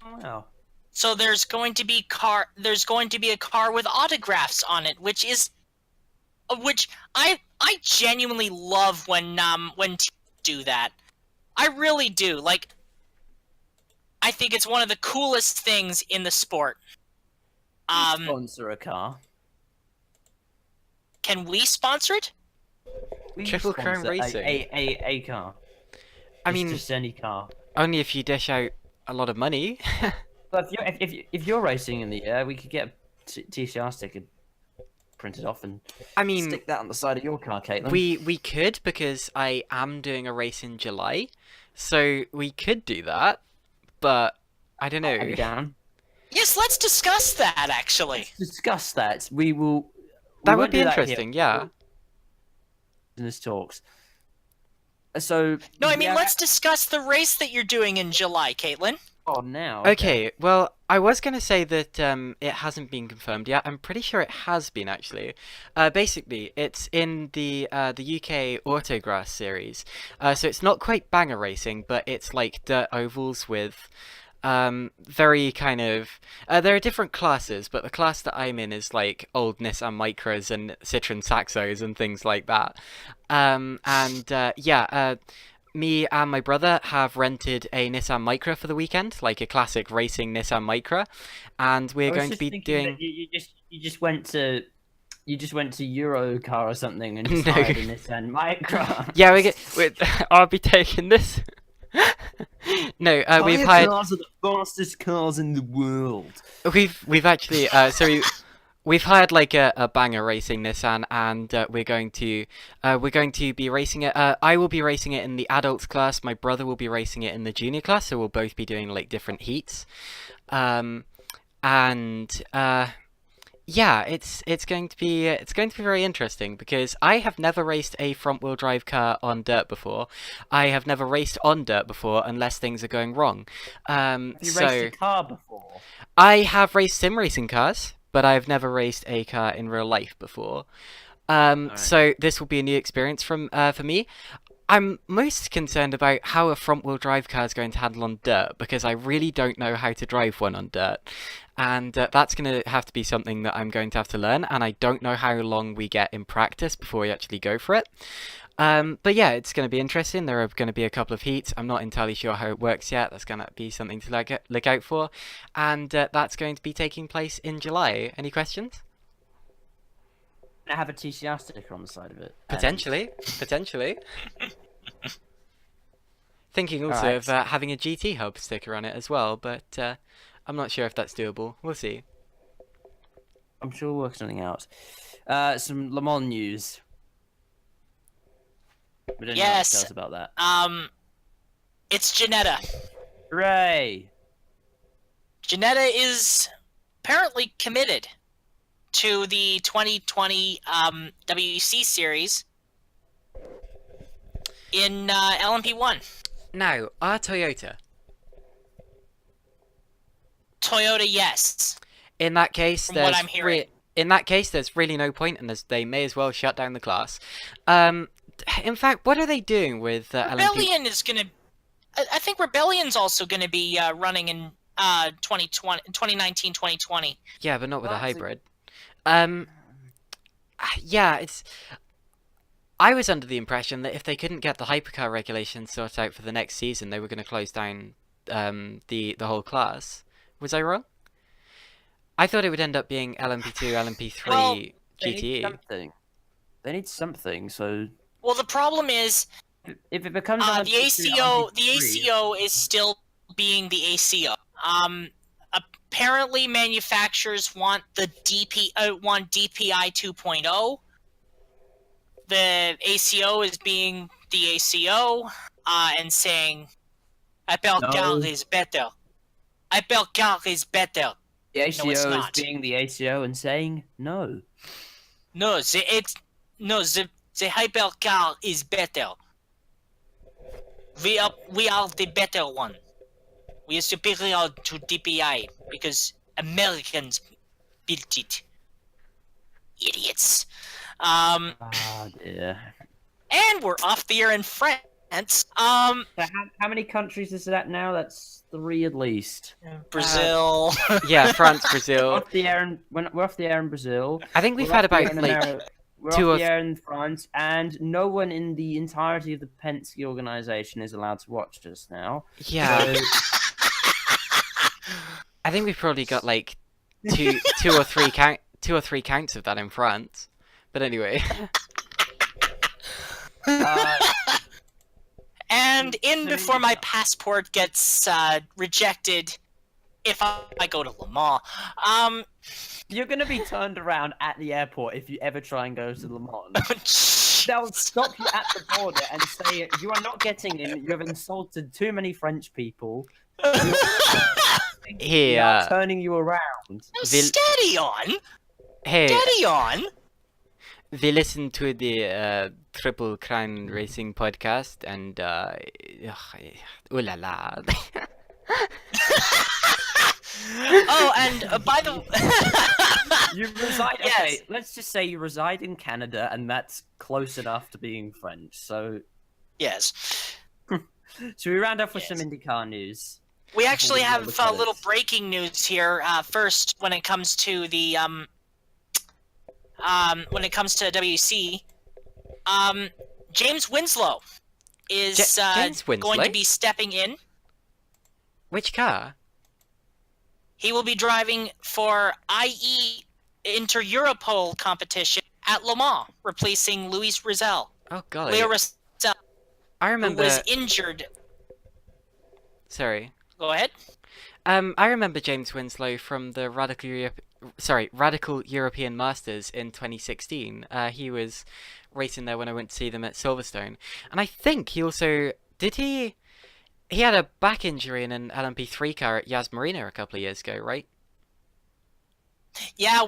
Wow. So there's going to be a car with autographs on it, which I genuinely love when teams do that. I really do. Like, I think it's one of the coolest things in the sport. Sponsor a car. Can we sponsor it? We Triple Crown sponsor Racing. A car. I It's mean, just any car. only if you dish out a lot of money. But if you're racing in the air, we could get a TCR sticker printed off and I mean, stick that on the side of your car, Caitlin. we could, because I am doing a race in July, so we could do that, but I don't know. Are you down? Yes, let's discuss that, actually. Discuss that. We will. That would be interesting, yeah. In this talks. So. No, I mean, yeah, let's discuss the race that you're doing in July, Caitlin. Oh, now. Okay, well, I was going to say that it hasn't been confirmed yet. I'm pretty sure it has been, actually. Basically, it's in the UK Autograss series. So it's not quite banger racing, but it's like dirt ovals with very kind of... there are different classes, but the class that I'm in is like old Nissan Micras and Citroen Saxos and things like that. Me and my brother have rented a Nissan Micra for the weekend, like a classic racing Nissan Micra, and we're I was going to just be thinking doing. that you just went to Eurocar or something and just No. hired a Nissan Micra. Yeah, I'll be taking this. No, we've hired. Cars are the fastest cars in the world. We've actually we've hired like a banger racing Nissan, and we're going to be racing it. I will be racing it in the adults class. My brother will be racing it in the junior class. So we'll both be doing like different heats. Yeah, it's going to be very interesting because I have never raced a front wheel drive car on dirt before. I have never raced on dirt before unless things are going wrong. Have you raced a car before? I have raced sim racing cars, but I've never raced a car in real life before. So this will be a new experience for me. I'm most concerned about how a front-wheel drive car is going to handle on dirt, because I really don't know how to drive one on dirt. And that's going to have to be something that I'm going to have to learn, and I don't know how long we get in practice before we actually go for it. But yeah, it's going to be interesting. There are going to be a couple of heats. I'm not entirely sure how it works yet. That's going to be something to look out for. And that's going to be taking place in July. Any questions? Have a TCR sticker on the side of it. Potentially. Thinking also of having a GT Hub sticker on it as well, but I'm not sure if that's doable. We'll see. I'm sure we'll work something out. Some Le Mans news. We don't know what to tell us about that. It's Janetta. Hooray! Janetta is apparently committed to the 2020 WEC series in LMP1. Now, our Toyota. Toyota, yes. In that case, From what I'm hearing. In that case, there's really no point, and they may as well shut down the class. In fact, what are they doing with Rebellion LMP? is gonna. I think Rebellion's also gonna be running in 2019, 2020. Yeah, but not with a Well, hybrid. Yeah, it's. I was under the impression that if they couldn't get the hypercar regulations sorted out for the next season, they were going to close down the whole class. Was I wrong? I thought it would end up being LMP2, LMP3, Well, GTE. They need something. So Well, the problem is if it becomes the LMP2, ACO. The LMP3, ACO is still being the ACO. Apparently, manufacturers want the DPI 2.0. The ACO is being the ACO and saying, "Hypercar is better. Hypercar is better." the ACO No, it's is not. being the ACO and saying no. No, the hypercar is better. We are the better one. We are superior to DPI because Americans built it. Idiots. Ah, dear. And we're off the air in France. So how many countries is that now? That's 3 at least. Brazil. Yeah, France, We're Brazil. off the air in Brazil. I think we've We're had off the about air in like America. We're two off or the air in France, and no one in the entirety of the Penske organization is allowed to watch us now. yeah. So, I think we've probably got like two or three counts of that in France. But anyway. And in before my passport gets rejected if I go to Le Mans. you're going to be turned around at the airport if you ever try and go to Le Mans. They'll stop you at the border and say, "You are not getting in. You have insulted too many French people. Hey, We are turning you around." Steady on! hey, Steady on! we listened to the Triple Crown Racing podcast, and ooh la la. Oh, and by the You reside. Yes. Okay, let's just say you reside in Canada, and that's close enough to being French. So, Yes. should we round off with Yes. some IndyCar news? We actually Before we roll have the a little credits? breaking news here. First, when it comes to the WC, James Winslow is James going Winslow? to be stepping in. Which car? He will be driving for IE Inter-Europol competition at Le Mans, replacing Louis Rizal. Oh golly. Leo Rizal, I who remember. was injured. Sorry. Go ahead. I remember James Winslow from the Radical European Masters in 2016. He was racing there when I went to see them at Silverstone, and I think he also he had a back injury in an LMP3 car at Yas Marina a couple of years ago, right? Yeah,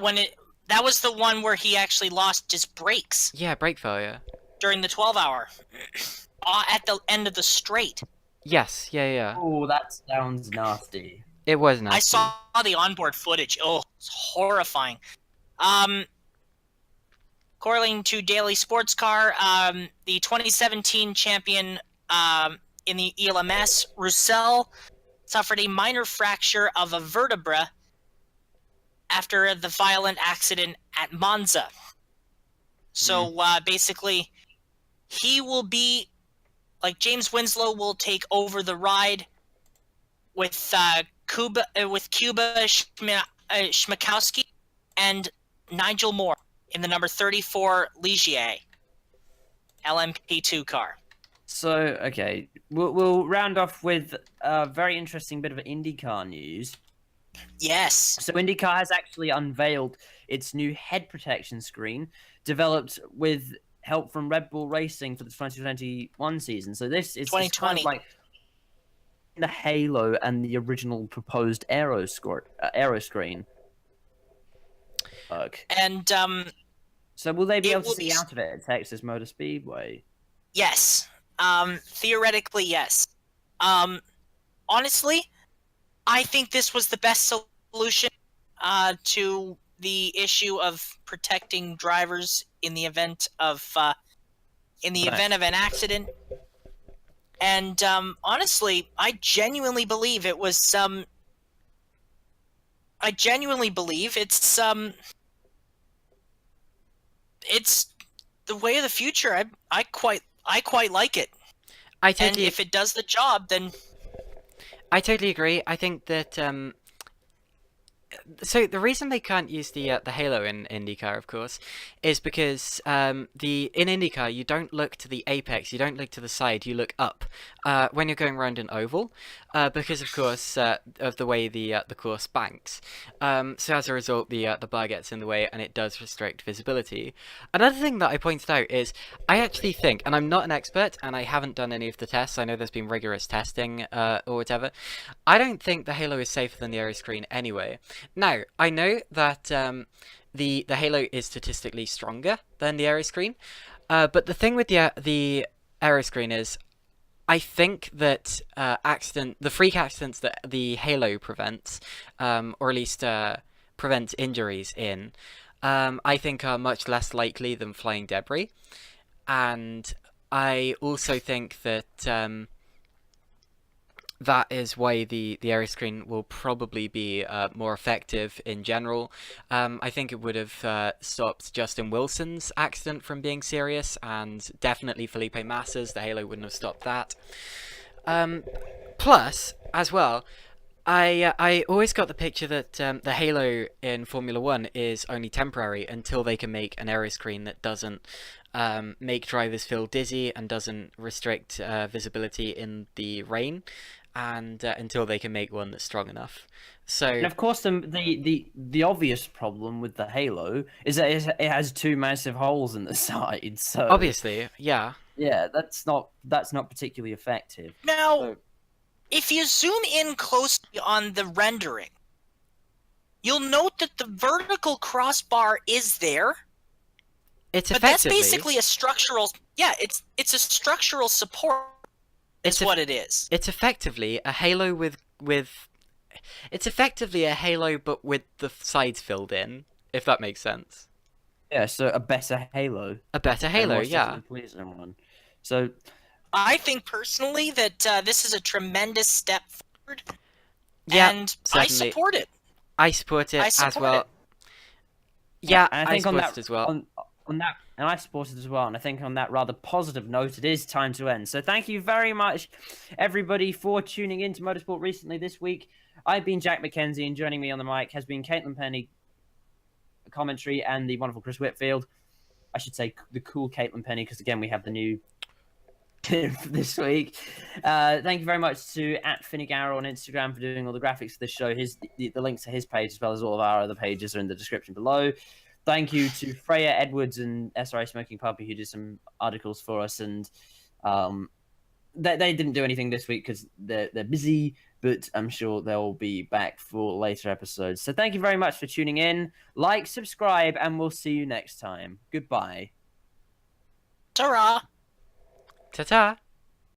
that was the one where he actually lost his brakes Yeah, brake failure. during the 12-hour at the end of the straight. Yes, yeah. Oh, that sounds nasty. It was nasty. I saw the onboard footage. Oh, it's horrifying. According to Daily Sports Car, the 2017 champion in the ELMS, Roussel, suffered a minor fracture of a vertebra after the violent accident at Monza. So basically, he will be, James Winslow will take over the ride with Cuba Schmakowski and Nigel Moore in the number 34 Ligier LMP2 car. So, okay, we'll round off with a very interesting bit of IndyCar news. Yes. So IndyCar has actually unveiled its new head protection screen, developed with help from Red Bull Racing for the 2021 season. So this is 2020. kind of like the halo and the original proposed aero screen. And so will they be it able to will see be out of it at Texas Motor Speedway? yes. Theoretically, yes. Honestly, I think this was the best solution to the issue of protecting drivers in the event of an accident. And honestly, I genuinely believe it was I genuinely believe it's the way of the future. I quite like it. And if it does the job, then I totally agree. I think that so the reason they can't use the halo in IndyCar, of course, is because in IndyCar you don't look to the apex, you don't look to the side, you look up when you're going around an oval, because of course of the way the course banks. So as a result, the bar gets in the way and it does restrict visibility. Another thing that I pointed out is I actually think, and I'm not an expert and I haven't done any of the tests. I know there's been rigorous testing or whatever. I don't think the halo is safer than the aero screen anyway. Now, I know that the halo is statistically stronger than the aero screen, but the thing with the aero screen is, I think that the freak accidents that the halo prevents, or at least prevents injuries in, I think are much less likely than flying debris, and I also think that that is why the aero screen will probably be more effective in general. I think it would have stopped Justin Wilson's accident from being serious, and definitely Felipe Massa's. The halo wouldn't have stopped that. Plus, as well, I always got the picture that the halo in Formula 1 is only temporary until they can make an aero screen that doesn't make drivers feel dizzy and doesn't restrict visibility in the rain, and until they can make one that's strong enough. So, and of course, the obvious problem with the halo is that it has two massive holes in the side. So obviously, yeah, that's not particularly effective. now, if you zoom in closely on the rendering, you'll note that the vertical crossbar is there. It's but that's basically a structural. Yeah, it's a structural support. Is what it is. It's effectively a halo with it's effectively a Halo, but with the sides filled in, if that makes sense. Yeah, so a better Halo. A better And a Halo, more yeah. aesthetically pleasing one. So, I think personally that this is a tremendous step forward, Yeah, and certainly. I support it. I support it I as support well. it. Yeah, and I support it as well. On that, and I support it as well. And I think on that rather positive note, it is time to end. So thank you very much, everybody, for tuning in to Motorsport recently this week. I've been Jack McKenzie, and joining me on the mic has been Caitlin Penny, commentary, and the wonderful Chris Whitfield. I should say the cool Caitlin Penny, because again, we have the new this week. Thank you very much to @Finnegarrow on Instagram for doing all the graphics for this show. The links to his page as well as all of our other pages are in the description below. Thank you to Freya Edwards and SRA Smoking Puppy who did some articles for us, and they didn't do anything this week because they're busy, but I'm sure they'll be back for later episodes. So thank you very much for tuning in. Like, subscribe, and we'll see you next time. Goodbye. Ta-ra! Ta-ta!